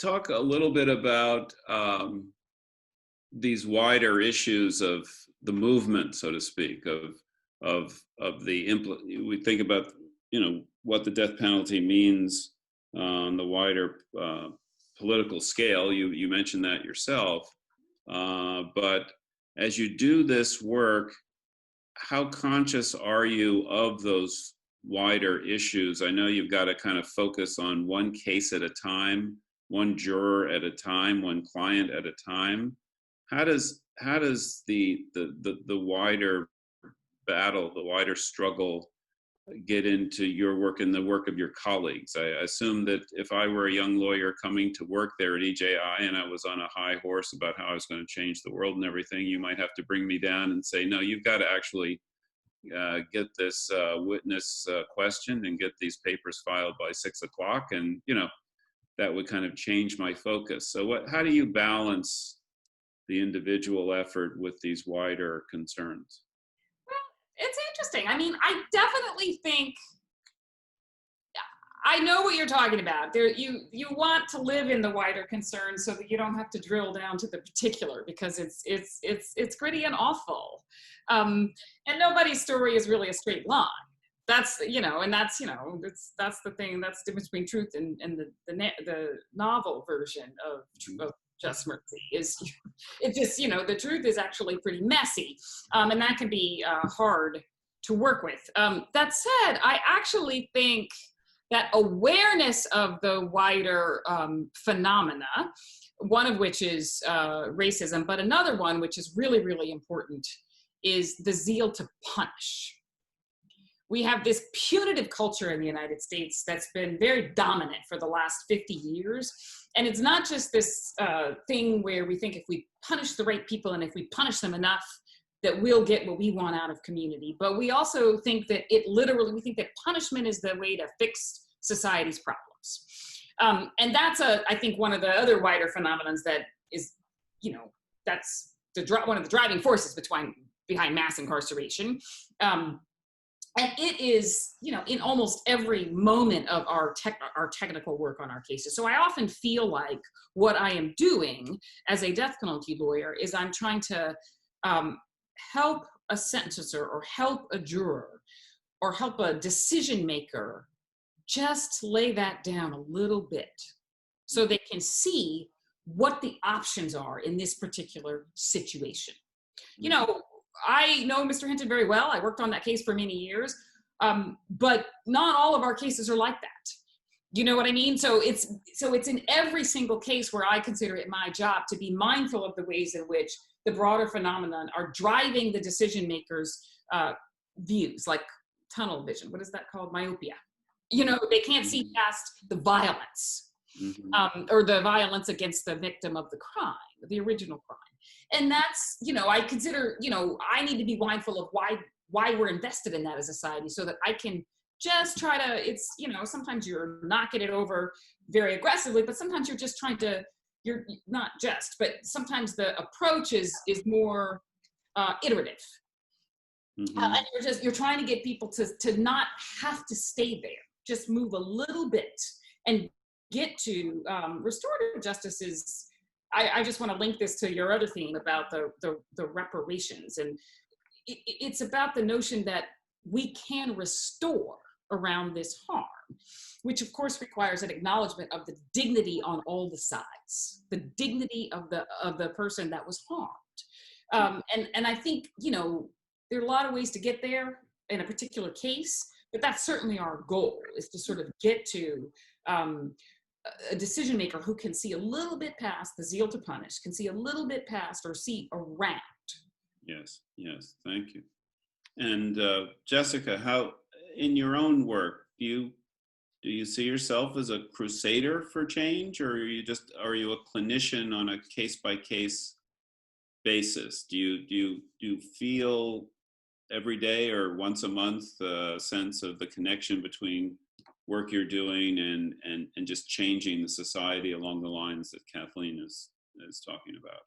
B: talk a little bit about these wider issues of the movement, so to speak, of we think about, you know, what the death penalty means on the wider political scale. You mentioned that yourself, but as you do this work, how conscious are you of those wider issues? I know you've got to kind of focus on one case at a time, one juror at a time, one client at a time. How does the wider battle, the wider struggle get into your work and the work of your colleagues? I assume that if I were a young lawyer coming to work there at EJI and I was on a high horse about how I was going to change the world and everything, you might have to bring me down and say, no, you've got to actually get this witness questioned and get these papers filed by 6 o'clock. And, you know, that would kind of change my focus. So how do you balance the individual effort with these wider concerns?
G: It's interesting. I mean, I definitely think I know what you're talking about. There, you want to live in the wider concern so that you don't have to drill down to the particular, because it's gritty and awful. And nobody's story is really a straight line. That's, you know, and that's, you know, that's the thing. That's the difference between truth and the novel version of Just Mercy is it just, you know, the truth is actually pretty messy, and that can be hard to work with. That said, I actually think that awareness of the wider phenomena, one of which is racism, but another one which is really, really important is the zeal to punish. We have this punitive culture in the United States that's been very dominant for the last 50 years. And it's not just this thing where we think if we punish the right people and if we punish them enough, that we'll get what we want out of community. But we also think that we think that punishment is the way to fix society's problems. And that's I think one of the other wider phenomenons that is, you know, that's one of the driving forces behind mass incarceration. And it is, you know, in almost every moment of our technical work on our cases. So I often feel like what I am doing as a death penalty lawyer is I'm trying to help a sentencer or help a juror or help a decision maker just lay that down a little bit so they can see what the options are in this particular situation. You know, I know Mr. Hinton very well. I worked on that case for many years, but not all of our cases are like that. You know what I mean? So it's in every single case where I consider it my job to be mindful of the ways in which the broader phenomenon are driving the decision makers' views, like tunnel vision. What is that called? Myopia. You know, they can't see past the violence, or the violence against the victim of the crime, the original crime. And that's, you know, I consider, you know, I need to be mindful of why we're invested in that as a society, so that I can just try to, it's, you know, sometimes you're knocking it over very aggressively, but sometimes you're just trying to, you're not just, but sometimes the approach is more iterative. And you're trying to get people to not have to stay there, just move a little bit and get to restorative justice is, I just want to link this to your other theme about the reparations. And it's about the notion that we can restore around this harm, which of course requires an acknowledgement of the dignity on all the sides, the dignity of the person that was harmed. And I think, you know, there are a lot of ways to get there in a particular case, but that's certainly our goal, is to sort of get to a decision maker who can see a little bit past the zeal to punish, can see a little bit past or see around.
B: Yes, thank you. And Jessica, how, in your own work, do you see yourself as a crusader for change, or are you a clinician on a case-by-case basis? Do you feel every day or once a month a sense of the connection between work you're doing and just changing the society along the lines that Kathleen is talking about?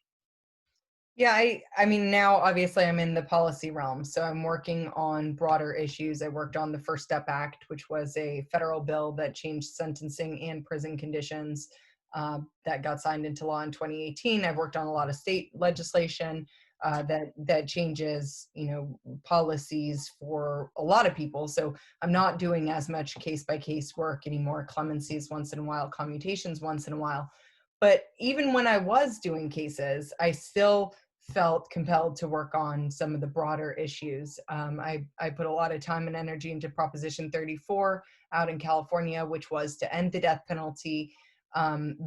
F: Yeah, I mean, now obviously I'm in the policy realm, so I'm working on broader issues. I worked on the First Step Act, which was a federal bill that changed sentencing and prison conditions. that got signed into law in 2018. I've worked on a lot of state legislation that changes, policies for a lot of people. So I'm not doing as much case-by-case work anymore, clemencies once in a while, commutations once in a while. But even when I was doing cases, I still felt compelled to work on some of the broader issues. I put a lot of time and energy into Proposition 34 out in California, which was to end the death penalty.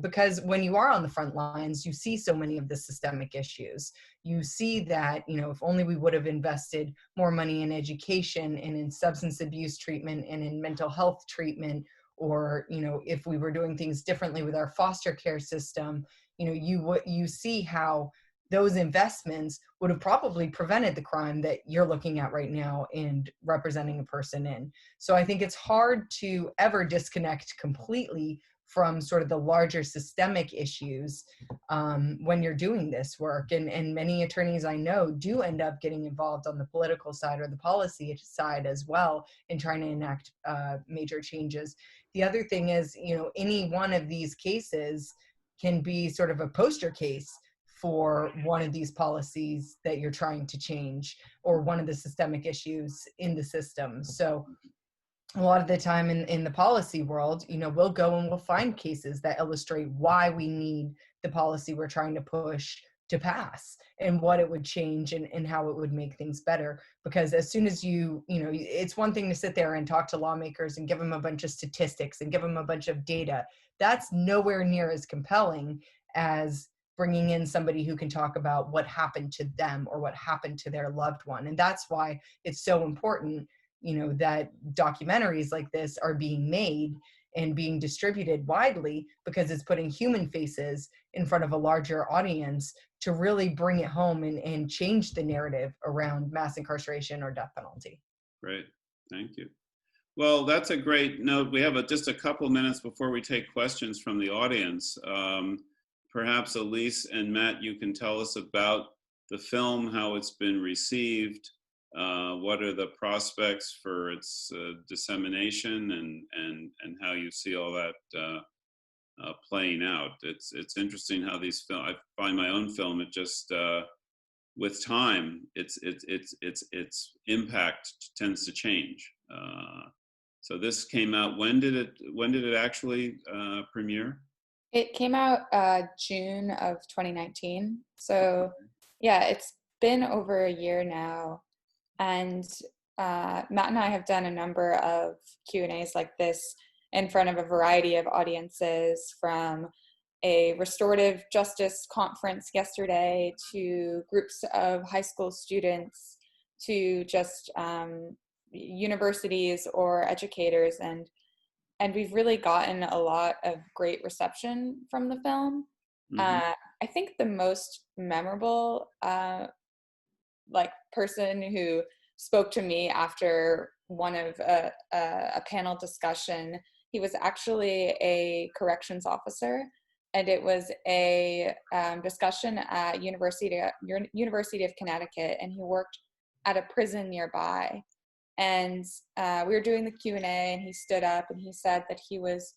F: Because when you are on the front lines, you see so many of the systemic issues. You see that, if only we would have invested more money in education and in substance abuse treatment and in mental health treatment, or, if we were doing things differently with our foster care system, you see how those investments would have probably prevented the crime that you're looking at right now and representing a person in. So I think it's hard to ever disconnect completely from sort of the larger systemic issues when you're doing this work. And many attorneys I know do end up getting involved on the political side or the policy side as well in trying to enact major changes. The other thing is, any one of these cases can be sort of a poster case for one of these policies that you're trying to change, or one of the systemic issues in the system. So a lot of the time in the policy world, we'll go and we'll find cases that illustrate why we need the policy we're trying to push to pass, and what it would change and how it would make things better. Because as soon as it's one thing to sit there and talk to lawmakers and give them a bunch of statistics and give them a bunch of data. That's nowhere near as compelling as bringing in somebody who can talk about what happened to them or what happened to their loved one. And that's why it's so important, that documentaries like this are being made and being distributed widely, because it's putting human faces in front of a larger audience to really bring it home and change the narrative around mass incarceration or death penalty.
B: Great, thank you. Well, that's a great note. We have just a couple minutes before we take questions from the audience. Perhaps Elise and Matt, you can tell us about the film, how it's been received, what are the prospects for its dissemination, and how you see all that playing out. It's interesting how these film. I find my own film. It just with time, its impact tends to change. So this came out. When did it actually premiere?
E: It came out June of 2019. So yeah, it's been over a year now. And Matt and I have done a number of Q&As like this in front of a variety of audiences, from a restorative justice conference yesterday to groups of high school students to just universities or educators. And we've really gotten a lot of great reception from the film. Mm-hmm. I think the most memorable person who spoke to me after one of a panel discussion, he was actually a corrections officer, and it was a discussion at University of Connecticut, and he worked at a prison nearby. And we were doing the Q&A, and he stood up and he said that he was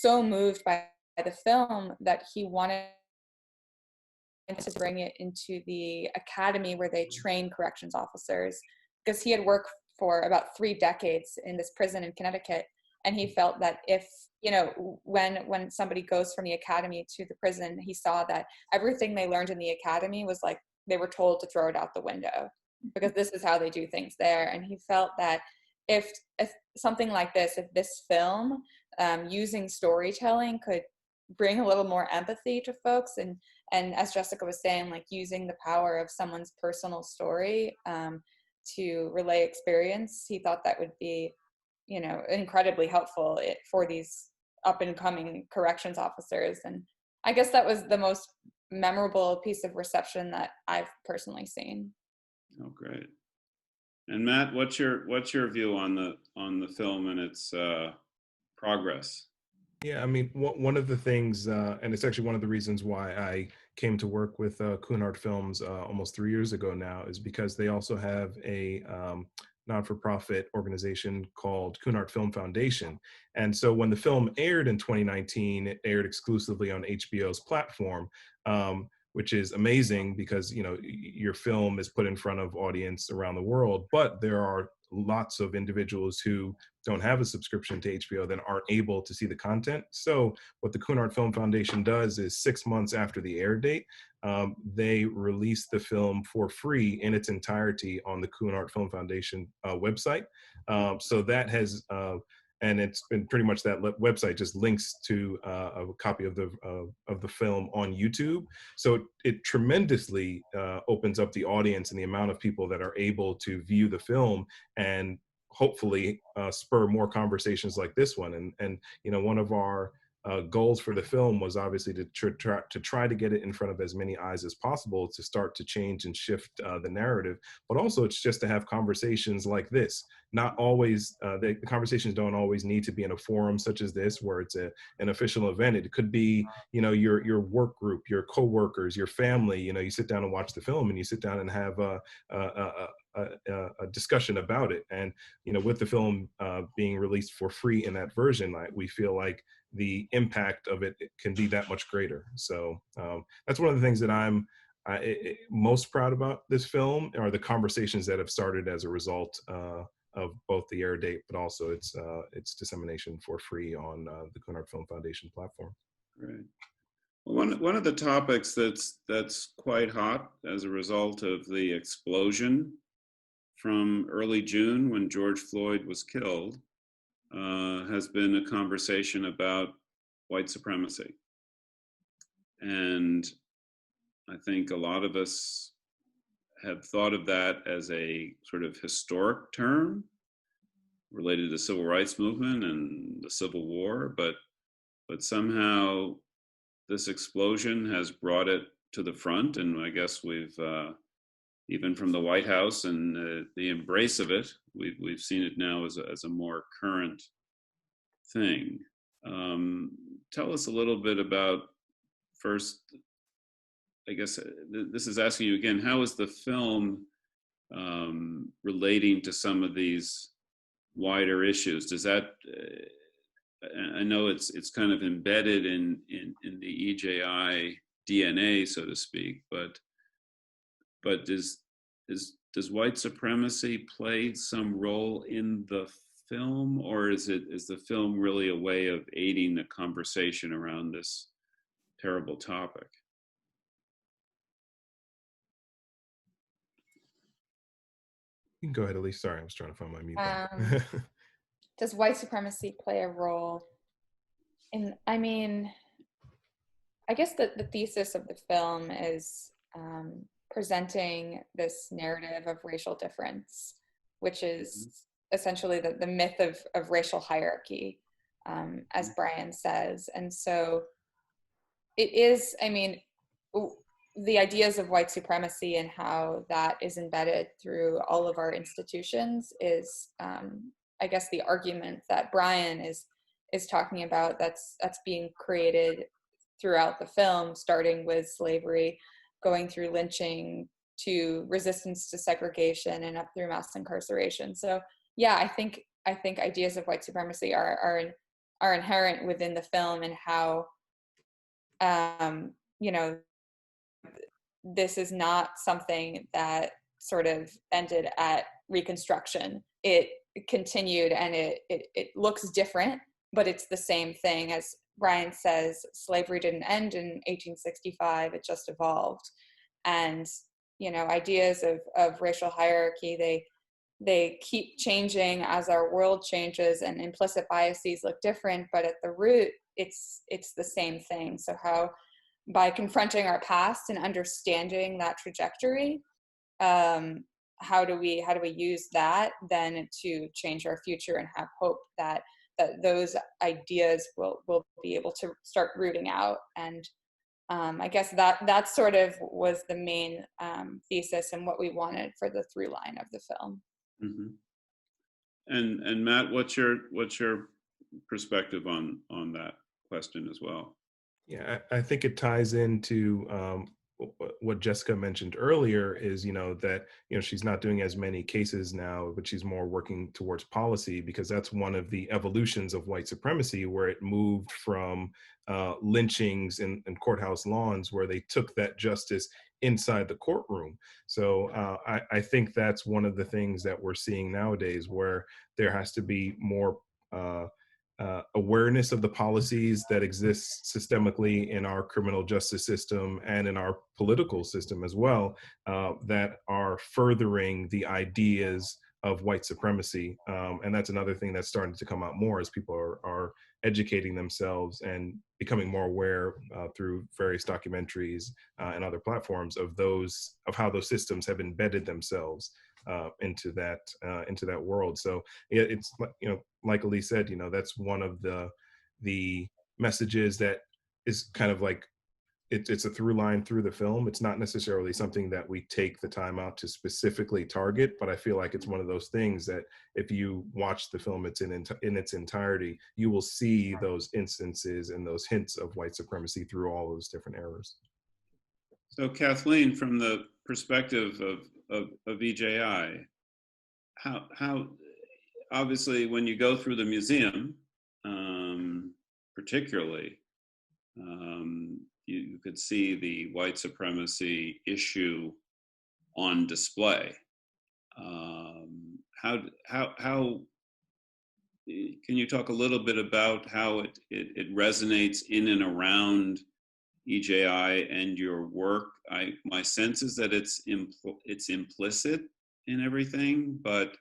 E: so moved by the film that he wanted to bring it into the academy where they train corrections officers, because he had worked for about 3 decades in this prison in Connecticut. And he felt that if, when somebody goes from the academy to the prison, he saw that everything they learned in the academy was like they were told to throw it out the window, because this is how they do things there. And he felt that if something like this, if this film using storytelling could bring a little more empathy to folks, and as Jessica was saying, like using the power of someone's personal story to relay experience, he thought that would be, incredibly helpful for these up and coming corrections officers. And I guess that was the most memorable piece of reception that I've personally seen.
B: Oh, great. And Matt, what's your view on the film and its progress?
D: Yeah, I mean, one of the things, and it's actually one of the reasons why I came to work with Kunhardt Films almost 3 years ago now, is because they also have a not-for-profit organization called Kunhardt Film Foundation. And so when the film aired in 2019, it aired exclusively on HBO's platform, which is amazing because, you know, your film is put in front of audience around the world, but there are lots of individuals who don't have a subscription to HBO that aren't able to see the content. So what the Kunhardt Film Foundation does is 6 months after the air date, they release the film for free in its entirety on the Kunhardt Film Foundation website. So that has, and it's been pretty much that website just links to a copy of the film on YouTube. So it tremendously opens up the audience and the amount of people that are able to view the film and hopefully spur more conversations like this one. And you know, one of our goals for the film was obviously to try to get it in front of as many eyes as possible to start to change and shift the narrative, but also it's just to have conversations like this. Not always, the conversations don't always need to be in a forum such as this where it's an official event. It could be, you know, your work group, your coworkers, your family. You know, you sit down and watch the film and you sit down and have a discussion about it. And, you know, with the film being released for free in that version, we feel like the impact of it can be that much greater. So that's one of the things that I'm most proud about this film, are the conversations that have started as a result of both the air date, but also its dissemination for free on the Kunhardt Film Foundation platform.
B: Right. Well, one of the topics that's quite hot as a result of the explosion from early June when George Floyd was killed has been a conversation about white supremacy. And I think a lot of us have thought of that as a sort of historic term related to the civil rights movement and the Civil War, but somehow this explosion has brought it to the front, and I guess we've even from the White House and the embrace of it, we've seen it now as a more current thing. Tell us a little bit about, first, I guess this is asking you again, how is the film relating to some of these wider issues? Does that, I know it's kind of embedded in the EJI DNA, so to speak, but does white supremacy play some role in the film, or is the film really a way of aiding the conversation around this terrible topic?
D: You can go ahead, Elise. Sorry, I was trying to find my mute button.
E: Does white supremacy play a role in, I mean, I guess the thesis of the film is presenting this narrative of racial difference, which is essentially the myth of racial hierarchy, as Bryan says. And so it is, I mean, the ideas of white supremacy and how that is embedded through all of our institutions is, I guess, the argument that Bryan is talking about that's being created throughout the film, starting with slavery, going through lynching, to resistance to segregation, and up through mass incarceration. So yeah, I think ideas of white supremacy are inherent within the film, and how you know, this is not something that sort of ended at Reconstruction. It continued, and it looks different, but it's the same thing. As Bryan says, slavery didn't end in 1865, it just evolved. And, you know, ideas of racial hierarchy, they keep changing as our world changes, and implicit biases look different, but at the root, it's the same thing. So how, by confronting our past and understanding that trajectory, how do we use that then to change our future and have hope that those ideas will be able to start rooting out? And I guess that sort of was the main thesis and what we wanted for the through line of the film.
B: Mm-hmm. And Matt, what's your perspective on that question as well?
D: Yeah, I think it ties into what Jessica mentioned earlier is, that, she's not doing as many cases now, but she's more working towards policy, because that's one of the evolutions of white supremacy, where it moved from lynchings in courthouse lawns, where they took that justice inside the courtroom. So I think that's one of the things that we're seeing nowadays, where there has to be more awareness of the policies that exist systemically in our criminal justice system and in our political system as well, that are furthering the ideas of white supremacy. And that's another thing that's starting to come out more as people are educating themselves and becoming more aware through various documentaries and other platforms of how those systems have embedded themselves into that world. So it's, like Elise said, that's one of the messages that is kind of like, it's a through line through the film. It's not necessarily something that we take the time out to specifically target, but I feel like it's one of those things that if you watch the film in its entirety, you will see those instances and those hints of white supremacy through all those different eras.
B: So Kathleen, from the perspective of EJI, how obviously when you go through the museum, particularly, you could see the white supremacy issue on display. How can you talk a little bit about how it resonates in and around EJI and your work? My sense is that it's implicit in everything, but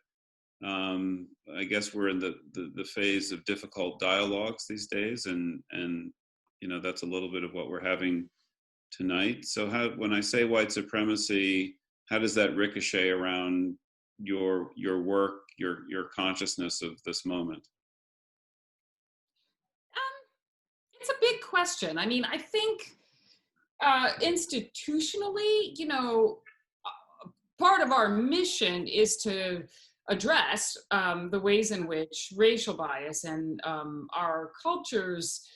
B: I guess we're in the phase of difficult dialogues these days, and that's a little bit of what we're having tonight. So when I say white supremacy, how does that ricochet around your work, your consciousness of this moment?
G: It's a big question. I mean, I think institutionally, part of our mission is to address the ways in which racial bias and our culture's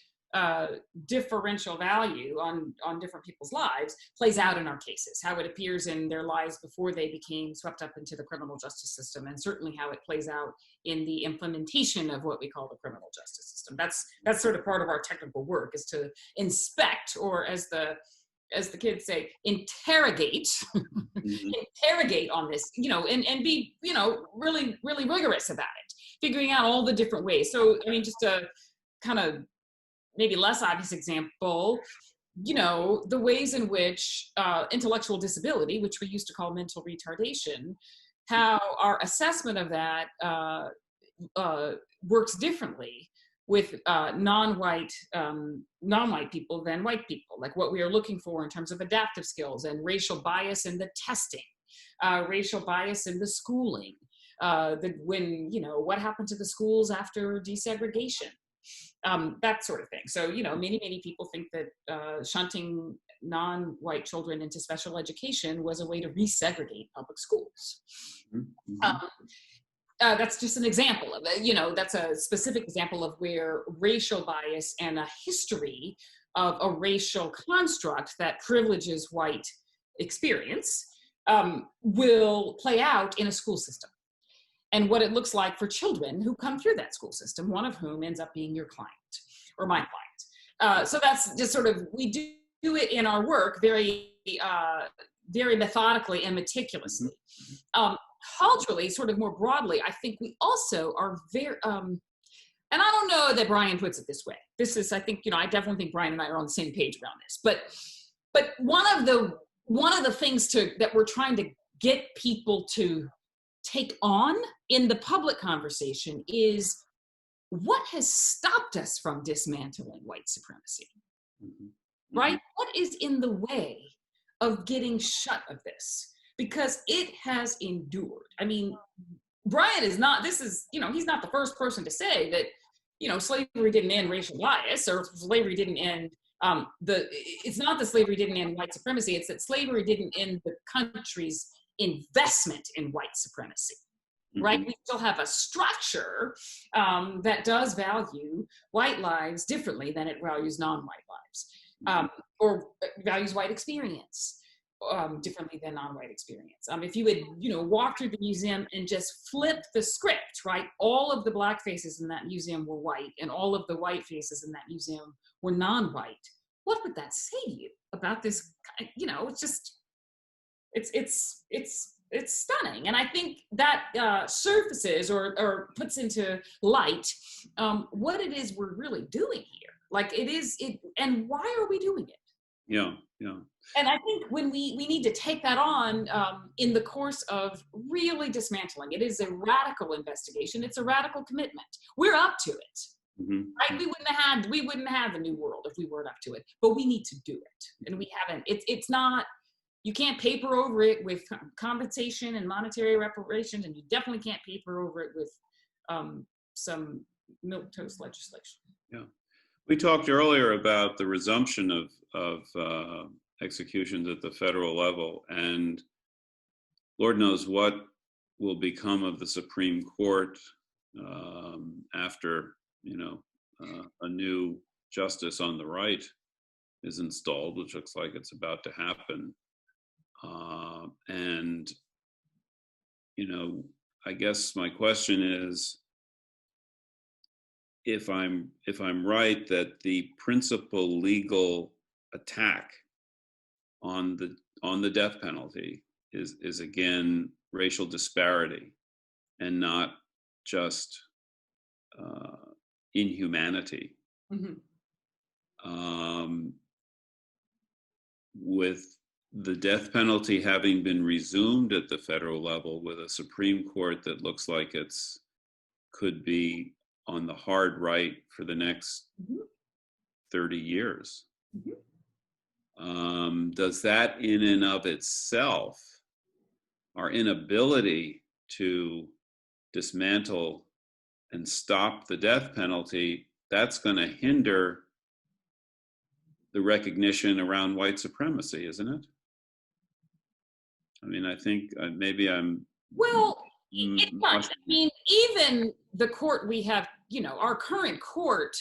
G: differential value on different people's lives plays out in our cases, how it appears in their lives before they became swept up into the criminal justice system, and certainly how it plays out in the implementation of what we call the criminal justice system. That's sort of part of our technical work, is to inspect, or as the kids say, interrogate, interrogate on this, and be, really, really rigorous about it, figuring out all the different ways. So, I mean, just a kind of maybe less obvious example, the ways in which intellectual disability, which we used to call mental retardation, how our assessment of that works differently with non-white people than white people, like what we are looking for in terms of adaptive skills, and racial bias in the testing, racial bias in the schooling, what happened to the schools after desegregation, that sort of thing. So, many people think that shunting non-white children into special education was a way to resegregate public schools. Mm-hmm. That's just an example of it. That's a specific example of where racial bias and a history of a racial construct that privileges white experience will play out in a school system, and what it looks like for children who come through that school system, one of whom ends up being your client or my client. So that's just sort of, we do it in our work very, very methodically and meticulously. Culturally, sort of more broadly, I think we also are very, and I don't know that Bryan puts it this way. This is, I think, I definitely think Bryan and I are on the same page around this. But one of the things that we're trying to get people to take on in the public conversation is, what has stopped us from dismantling white supremacy? Mm-hmm. Right? What is in the way of getting shut of this? Because it has endured. I mean, Bryan is not, he's not the first person to say that, slavery didn't end racial bias, or slavery didn't end, it's not that slavery didn't end white supremacy, it's that slavery didn't end the country's investment in white supremacy, right? Mm-hmm. We still have a structure that does value white lives differently than it values non-white lives. or values white experience differently than non-white experience. If you would, walk through the museum and just flip the script, right? All of the black faces in that museum were white, and all of the white faces in that museum were non-white. What would that say to you about this? It's just, it's stunning. And I think that surfaces or puts into light what it is we're really doing here. Like and why are we doing it?
B: Yeah.
G: And I think when we need to take that on in the course of really dismantling, it is a radical investigation. It's a radical commitment. We're up to it.
B: Mm-hmm.
G: Right? We wouldn't have the new world if we weren't up to it, but we need to do it. And we haven't. It's not, you can't paper over it with compensation and monetary reparations, and you definitely can't paper over it with some milquetoast legislation.
B: Yeah. We talked earlier about the resumption of executions at the federal level, and Lord knows what will become of the Supreme Court after a new justice on the right is installed, which looks like it's about to happen. And I guess my question is, if I'm right that the principal legal attack on the death penalty is again racial disparity and not just inhumanity.
G: Mm-hmm.
B: With the death penalty having been resumed at the federal level, with a Supreme Court that looks like could be on the hard right for the next 30 years.
G: Mm-hmm.
B: Does that in and of itself, our inability to dismantle and stop the death penalty, that's going to hinder the recognition around white supremacy, isn't it? I mean, I think maybe I'm...
G: Well, it's not. I mean, even the court we have, our current court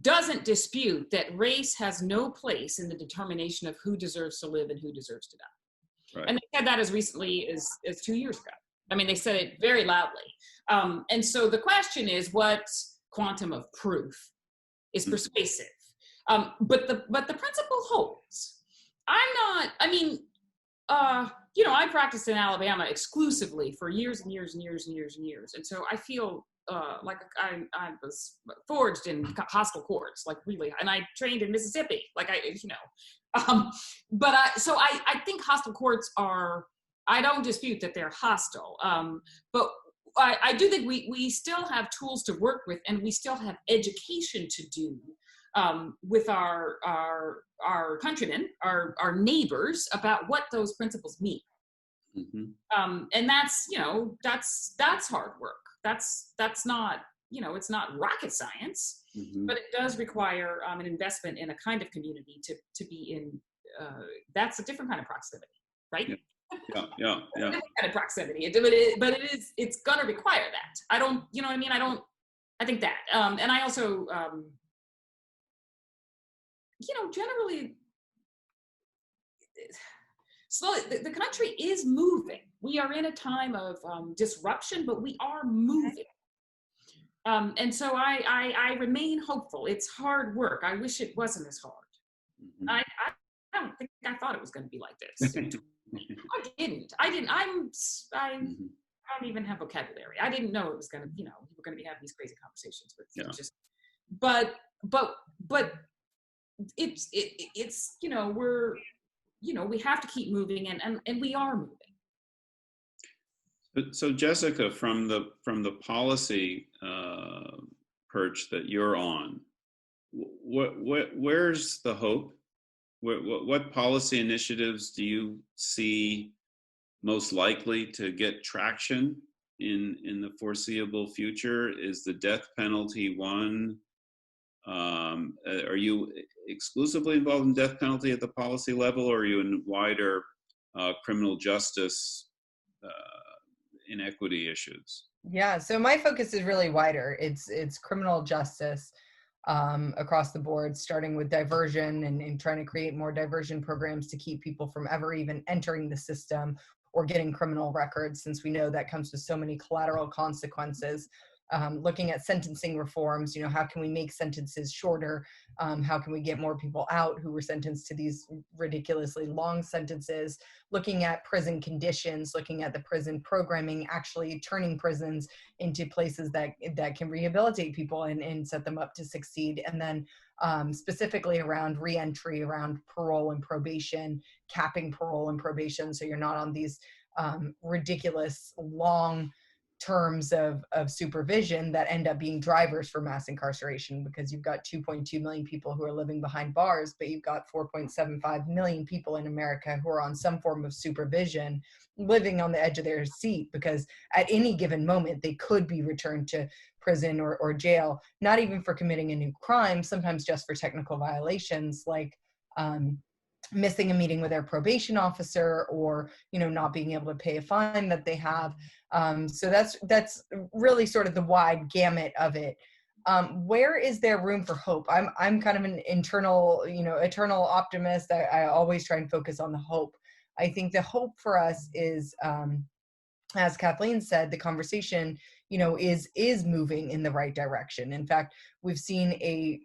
G: doesn't dispute that race has no place in the determination of who deserves to live and who deserves to die.
B: Right.
G: And they said that as recently as 2 years ago. I mean, they said it very loudly. And so the question is, what quantum of proof is persuasive? But the principle holds. I practiced in Alabama exclusively for years and years and years and years and years. And so I feel like I was forged in hostile courts, like really, and I trained in Mississippi, like but I think hostile courts I don't dispute that they're hostile. But I do think we still have tools to work with, and we still have education to do with our countrymen, our neighbors, about what those principles mean.
B: Mm-hmm.
G: And that's hard work. That's not, it's not rocket science, but it does require an investment in a kind of community to be in. That's a different kind of proximity, right?
B: Yeah.
G: Different kind of proximity, but it's gonna require that. I don't, I think that, and I also, generally, slowly, the country is moving. We are in a time of disruption, but we are moving. And so I remain hopeful. It's hard work. I wish it wasn't as hard.
B: Mm-hmm.
G: I don't think I thought it was going to be like this. I don't even have vocabulary. I didn't know it was going to, we were going to be having these crazy conversations with but it's we're, we have to keep moving, and we are moving.
B: So Jessica, from the policy perch that you're on, where's the hope? What policy initiatives do you see most likely to get traction in the foreseeable future? Is the death penalty one? Are you exclusively involved in death penalty at the policy level, or are you in wider criminal justice inequity issues?
F: Yeah, so my focus is really wider. It's criminal justice. across the board, starting with diversion and trying to create more diversion programs to keep people from ever even entering the system or getting criminal records, since we know that comes with so many collateral consequences. Looking at sentencing reforms, how can we make sentences shorter? How can we get more people out who were sentenced to these ridiculously long sentences? Looking at prison conditions, looking at the prison programming, actually turning prisons into places that can rehabilitate people and set them up to succeed. And then specifically around reentry, around parole and probation, capping parole and probation so you're not on these ridiculous long terms of supervision that end up being drivers for mass incarceration, because you've got 2.2 million people who are living behind bars, but you've got 4.75 million people in America who are on some form of supervision, living on the edge of their seat, because at any given moment they could be returned to prison or jail, not even for committing a new crime, sometimes just for technical violations like missing a meeting with their probation officer, or not being able to pay a fine that they have. So that's really sort of the wide gamut of it. Where is there room for hope? I'm kind of an eternal optimist. I always try and focus on the hope. I think the hope for us is, as Kathleen said, the conversation, is moving in the right direction. In fact, we've seen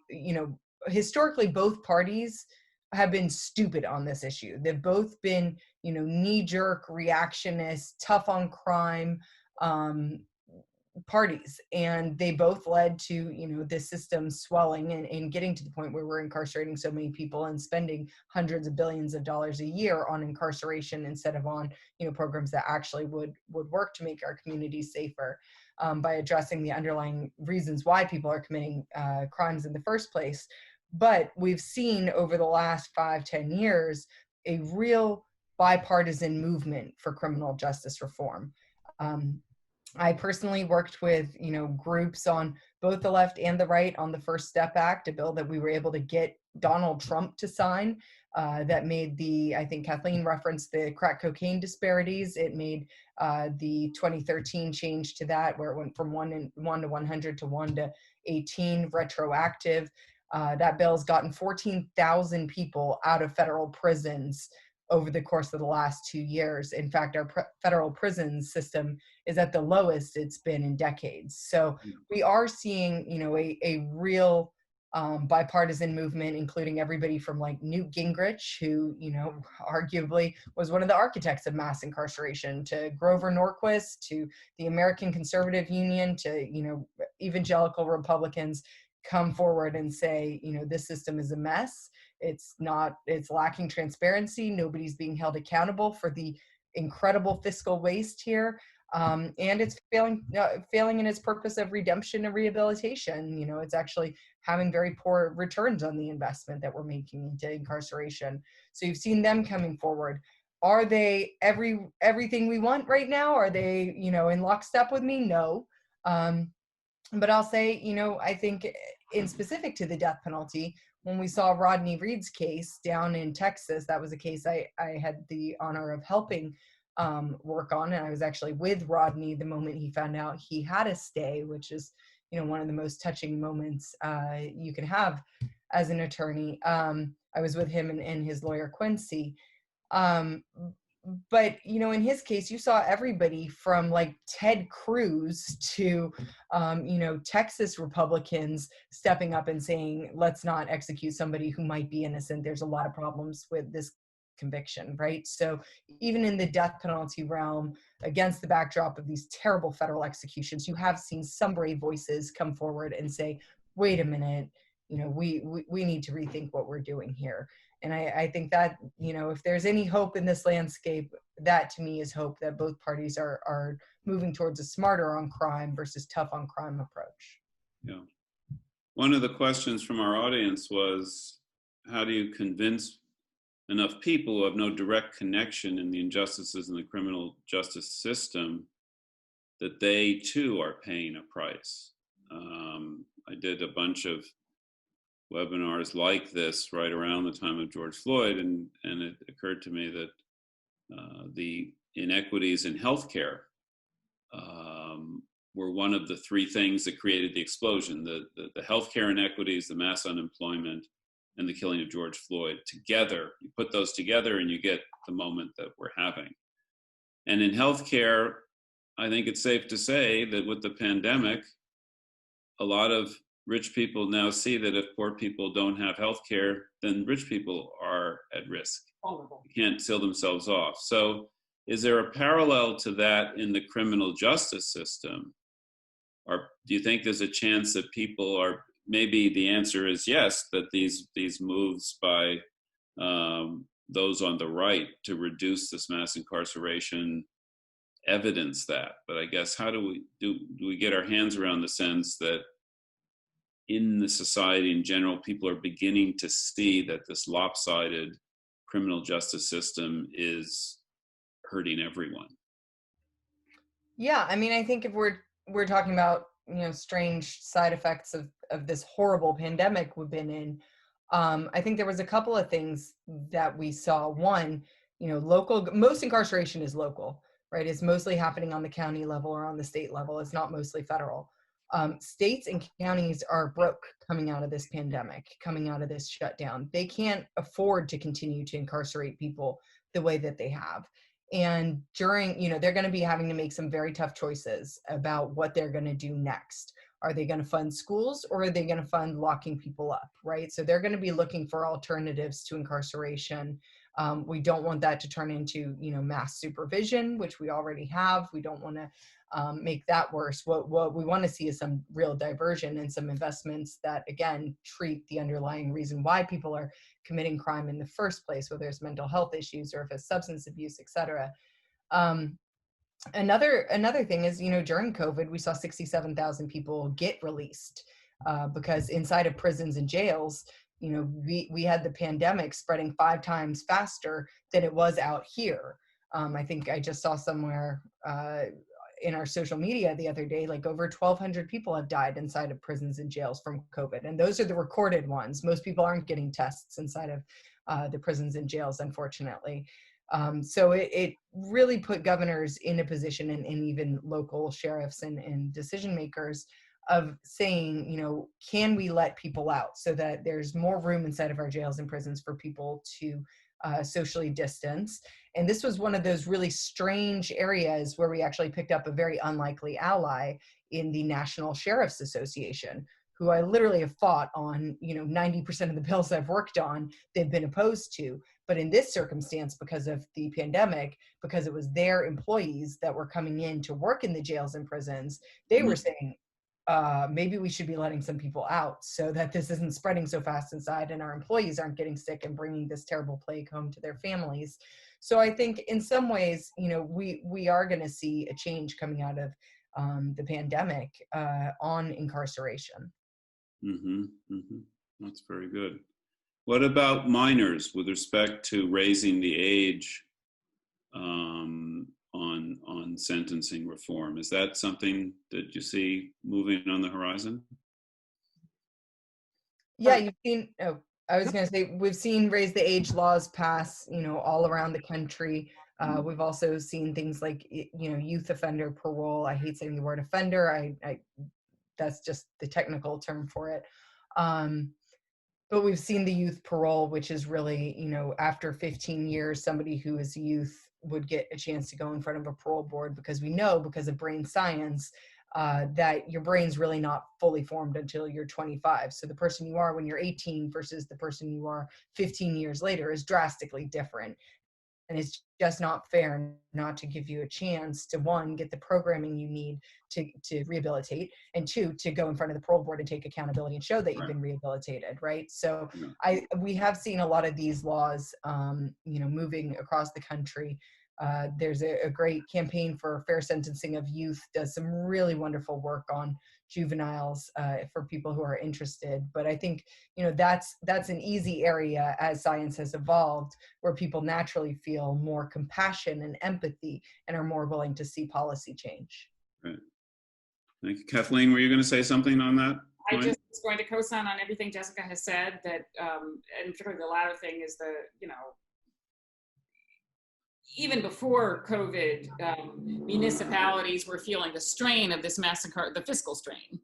F: historically both parties have been stupid on this issue. They've both been, knee-jerk, reactionist, tough on crime parties. And they both led to, the system swelling and getting to the point where we're incarcerating so many people and spending hundreds of billions of dollars a year on incarceration instead of on, programs that actually would work to make our communities safer, by addressing the underlying reasons why people are committing crimes in the first place. But we've seen over the last 5-10 years a real bipartisan movement for criminal justice reform. I personally worked with, groups on both the left and the right on the First Step Act, a bill that we were able to get Donald Trump to sign, that made I think Kathleen referenced the crack cocaine disparities. It made the 2013 change to that, where it went from 1 to 100 to 1 to 18 retroactive. That bill's gotten 14,000 people out of federal prisons over the course of the last 2 years. In fact, our federal prison system is at the lowest it's been in decades. So we are seeing, a real bipartisan movement, including everybody from like Newt Gingrich, who, arguably was one of the architects of mass incarceration, to Grover Norquist, to the American Conservative Union, to, evangelical Republicans come forward and say, this system is a mess. It's lacking transparency. Nobody's being held accountable for the incredible fiscal waste here. And it's failing in its purpose of redemption and rehabilitation. It's actually having very poor returns on the investment that we're making into incarceration. So you've seen them coming forward. Are they everything we want right now? Are they, in lockstep with me? No. But I'll say, I think in specific to the death penalty, when we saw Rodney Reed's case down in Texas, that was a case I had the honor of helping work on. And I was actually with Rodney the moment he found out he had a stay, which is, one of the most touching moments you can have as an attorney. I was with him and his lawyer, Quincy. But, in his case, you saw everybody from like Ted Cruz to, Texas Republicans stepping up and saying, let's not execute somebody who might be innocent. There's a lot of problems with this conviction, right? So even in the death penalty realm, against the backdrop of these terrible federal executions, you have seen some brave voices come forward and say, wait a minute, we need to rethink what we're doing here. And I think that, if there's any hope in this landscape, that to me is hope that both parties are moving towards a smarter on crime versus tough on crime approach.
B: Yeah. One of the questions from our audience was, how do you convince enough people who have no direct connection in the injustices in the criminal justice system that they too are paying a price? I did a bunch of webinars like this right around the time of George Floyd, and it occurred to me that the inequities in healthcare were one of the three things that created the explosion: the healthcare inequities, the mass unemployment, and the killing of George Floyd. Together, you put those together and you get the moment that we're having. And in healthcare, I think it's safe to say that with the pandemic, a lot of rich people now see that if poor people don't have healthcare, then rich people are at risk.
G: Vulnerable.
B: Can't seal themselves off. So is there a parallel to that in the criminal justice system? Or do you think there's a chance that people are, maybe the answer is yes, that these moves by those on the right to reduce this mass incarceration evidence that? But I guess how do we get our hands around the sense that in the society in general, people are beginning to see that this lopsided criminal justice system is hurting everyone?
F: Yeah, I mean, I think if we're talking about, you know, strange side effects of this horrible pandemic we've been in, I think there was a couple of things that we saw. One, you know, most incarceration is local, right? It's mostly happening on the county level or on the state level. It's not mostly federal. States and counties are broke coming out of this pandemic, coming out of this shutdown. They can't afford to continue to incarcerate people the way that they have. And during, you know, they're going to be having to make some very tough choices about what they're going to do next. Are they going to fund schools, or are they going to fund locking people up, right? So they're going to be looking for alternatives to incarceration. We don't want that to turn into, you know, mass supervision, which we already have. We don't want to make that worse. What we want to see is some real diversion and some investments that, again, treat the underlying reason why people are committing crime in the first place, whether it's mental health issues or if it's substance abuse, et cetera. Another thing is, you know, during COVID, we saw 67,000 people get released because inside of prisons and jails, you know, we had the pandemic spreading 5 times faster than it was out here. I think I just saw somewhere in our social media the other day, like over 1,200 people have died inside of prisons and jails from COVID. And those are the recorded ones. Most people aren't getting tests inside of the prisons and jails, unfortunately. So it really put governors in a position, and even local sheriffs and decision makers, of saying, you know, can we let people out so that there's more room inside of our jails and prisons for people to socially distance. And this was one of those really strange areas where we actually picked up a very unlikely ally in the National Sheriff's Association, who I literally have fought on, you know, 90% of the bills I've worked on, they've been opposed to. But in this circumstance, because of the pandemic, because it was their employees that were coming in to work in the jails and prisons, they were saying, maybe we should be letting some people out so that this isn't spreading so fast inside and our employees aren't getting sick and bringing this terrible plague home to their families. So I think in some ways, you know, we are going to see a change coming out of the pandemic on incarceration.
B: Mm-hmm, mm-hmm. That's very good. What about minors with respect to raising the age on sentencing reform? Is that something that you see moving on the horizon?
F: Yeah, you've seen, I was going to say, we've seen raise the age laws pass, you know, all around the country. We've also seen things like, you know, youth offender parole. I hate saying the word offender. I that's just the technical term for it. But we've seen the youth parole, which is really, you know, after 15 years, somebody who is youth would get a chance to go in front of a parole board, because we know, because of brain science, that your brain's really not fully formed until you're 25. So the person you are when you're 18 versus the person you are 15 years later is drastically different. And it's just not fair not to give you a chance to, one, get the programming you need to rehabilitate, and two, to go in front of the parole board and take accountability and show that you've been rehabilitated, right? So we have seen a lot of these laws, you know, moving across the country. There's a great campaign for fair sentencing of youth, does some really wonderful work on juveniles for people who are interested. But I think, you know, that's an easy area as science has evolved, where people naturally feel more compassion and empathy and are more willing to see policy change.
B: Right. Thank you. Kathleen, were you going to say something on that point?
G: I just was going to co-sign on everything Jessica has said, that, and particularly the latter thing is the, you know, even before COVID, municipalities were feeling the strain of this massacre, the fiscal strain.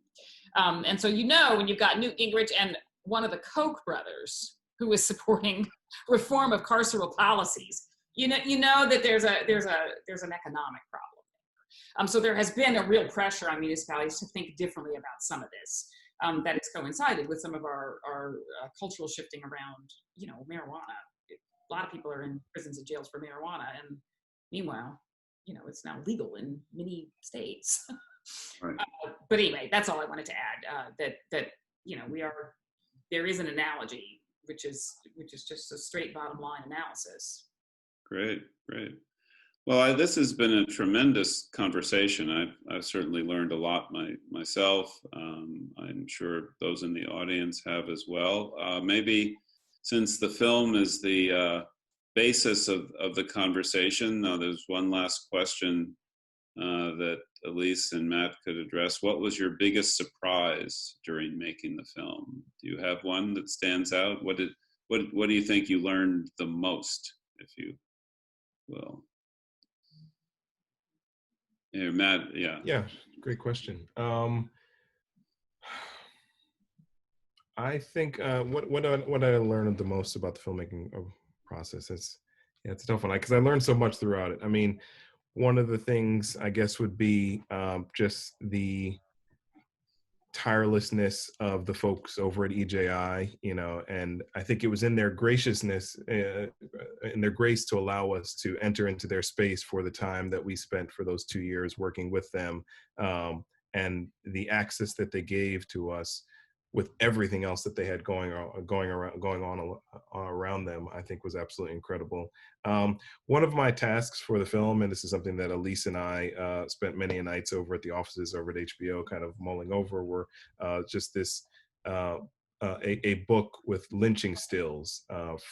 G: And so, when you've got Newt Gingrich and one of the Koch brothers who is supporting reform of carceral policies, you know that there's an economic problem. So there has been a real pressure on municipalities to think differently about some of this. That has coincided with some of our cultural shifting around, marijuana. A lot of people are in prisons and jails for marijuana, and meanwhile, it's now legal in many states.
B: Right.
G: But anyway, that's all I wanted to add. That there is an analogy, which is just a straight bottom line analysis.
B: Great. Well, this has been a tremendous conversation. I've certainly learned a lot myself. I'm sure those in the audience have as well. Maybe since the film is the basis of the conversation, there's one last question that Elise and Matt could address. What was your biggest surprise during making the film? Do you have one that stands out? What do you think you learned the most, if you will? Yeah, Matt, yeah.
D: Yeah, great question. I think what I learned the most about the filmmaking process is, it's a tough one because I learned so much throughout it. I mean, one of the things I guess would be just the tirelessness of the folks over at EJI, and I think it was in their graciousness, in their grace to allow us to enter into their space for the time that we spent for those 2 years working with them, and the access that they gave to us with everything else that they had going on around them, I think was absolutely incredible. One of my tasks for the film, and this is something that Elise and I spent many nights over at the offices over at HBO kind of mulling over, were just this, a book with lynching stills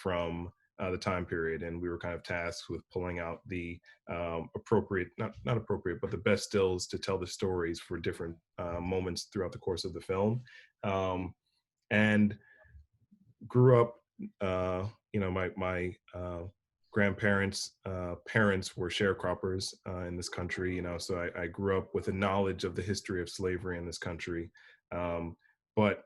D: from the time period. And we were kind of tasked with pulling out the appropriate, not appropriate, but the best stills to tell the stories for different moments throughout the course of the film. And grew up, my grandparents' parents were sharecroppers in this country, so I grew up with a knowledge of the history of slavery in this country. But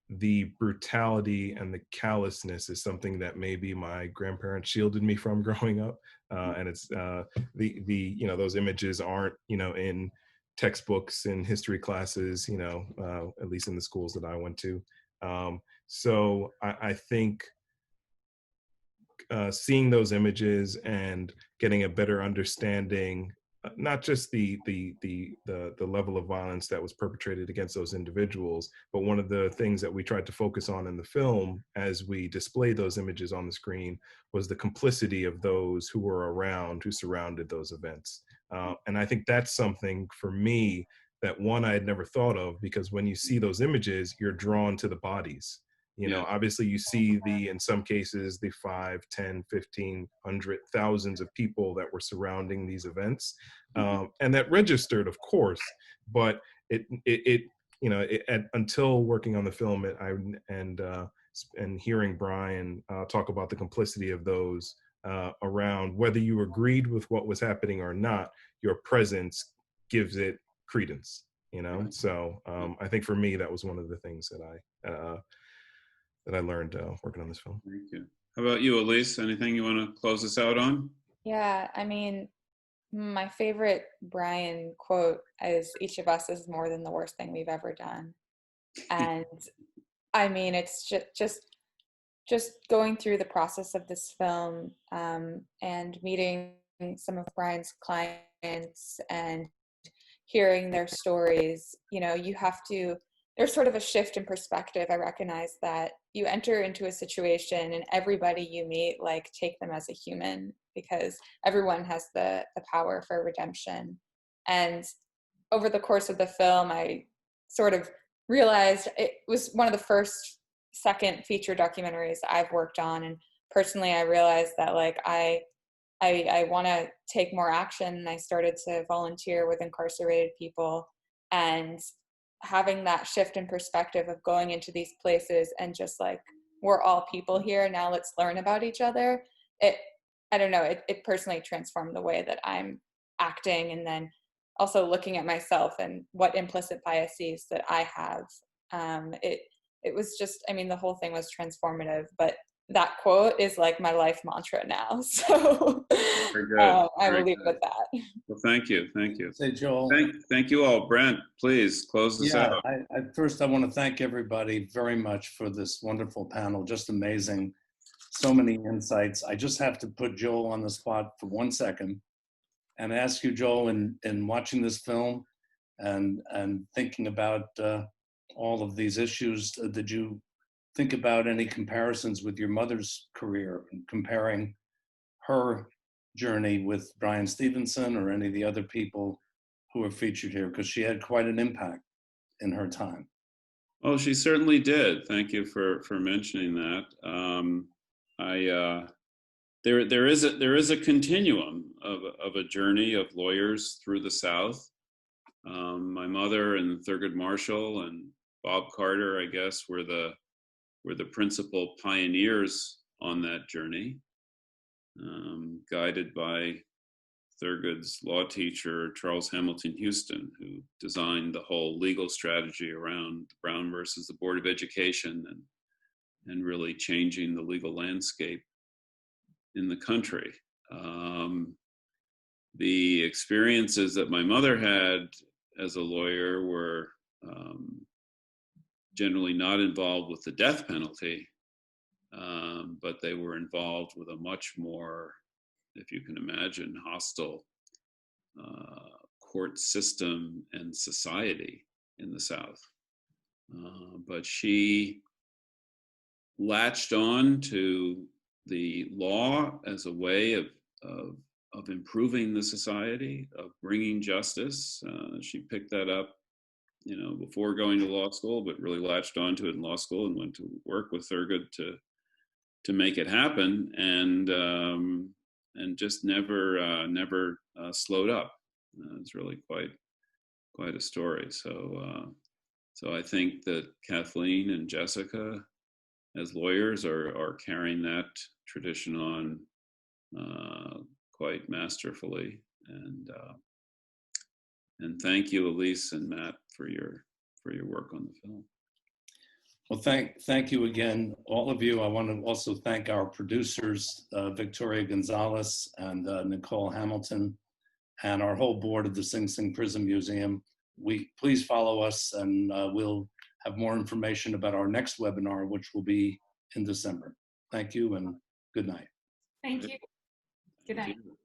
D: the brutality and the callousness is something that maybe my grandparents shielded me from growing up. And it's those images aren't, in textbooks and history classes, at least in the schools that I went to. So I think seeing those images and getting a better understanding, not just the level of violence that was perpetrated against those individuals, but one of the things that we tried to focus on in the film as we displayed those images on the screen was the complicity of those who were around, who surrounded those events. And I think that's something for me that, one, I had never thought of, because when you see those images, you're drawn to the bodies. Obviously you see in some cases, the 5, 10, 15, 100, thousands of people that were surrounding these events. And that registered, of course, but until working on the film, and hearing Bryan talk about the complicity of those around, whether you agreed with what was happening or not, your presence gives it credence,
B: Right.
D: So I think for me, that was one of the things that I learned working on this film.
B: Thank you. How about you, Elise? Anything you want to close us out on?
E: Yeah, I mean, my favorite Bryan quote is, "Each of us is more than the worst thing we've ever done." And I mean, it's just going through the process of this film, and meeting some of Bryan's clients and hearing their stories, there's sort of a shift in perspective. I recognize that you enter into a situation and everybody you meet, take them as a human, because everyone has the power for redemption. And over the course of the film, I sort of realized it was one of the second feature documentaries I've worked on. And personally, I realized that I want to take more action. And I started to volunteer with incarcerated people, and having that shift in perspective of going into these places and just we're all people here, now let's learn about each other. I don't know, it personally transformed the way that I'm acting, and then also looking at myself and what implicit biases that I have. It was just, I mean, the whole thing was transformative, but that quote is like my life mantra now. So
B: Very good.
E: I will
B: Very
E: leave
B: good.
E: with that.
B: Well, thank you. Thank you.
A: Say, Joel.
B: Thank you all. Brent, please close this
A: Yeah,
B: out.
A: first I want to thank everybody very much for this wonderful panel. Just amazing. So many insights. I just have to put Joel on the spot for 1 second and ask you, Joel, in watching this film and thinking about all of these issues, did you think about any comparisons with your mother's career, comparing her journey with Bryan Stevenson or any of the other people who are featured here? Because she had quite an impact in her time.
B: Oh, she certainly did. Thank you for mentioning that. There is a continuum of a journey of lawyers through the South. My mother and Thurgood Marshall and Bob Carter, I guess, were the principal pioneers on that journey, guided by Thurgood's law teacher, Charles Hamilton Houston, who designed the whole legal strategy around Brown versus the Board of Education and really changing the legal landscape in the country. The experiences that my mother had as a lawyer were generally not involved with the death penalty, but they were involved with a much more, if you can imagine, hostile court system and society in the South. But she latched on to the law as a way of improving the society, of bringing justice. She picked that up, before going to law school, but really latched onto it in law school and went to work with Thurgood to make it happen, and just never slowed up. It's really quite a story. So I think that Kathleen and Jessica, as lawyers, are carrying that tradition on quite masterfully. And thank you, Elise and Matt, for your work on the film.
A: Well, thank you again, all of you. I want to also thank our producers, Victoria Gonzalez and Nicole Hamilton, and our whole board of the Sing Sing Prison Museum. Please follow us, and we'll have more information about our next webinar, which will be in December. Thank you, and good night.
G: Thank you. Good night.
B: Thank you.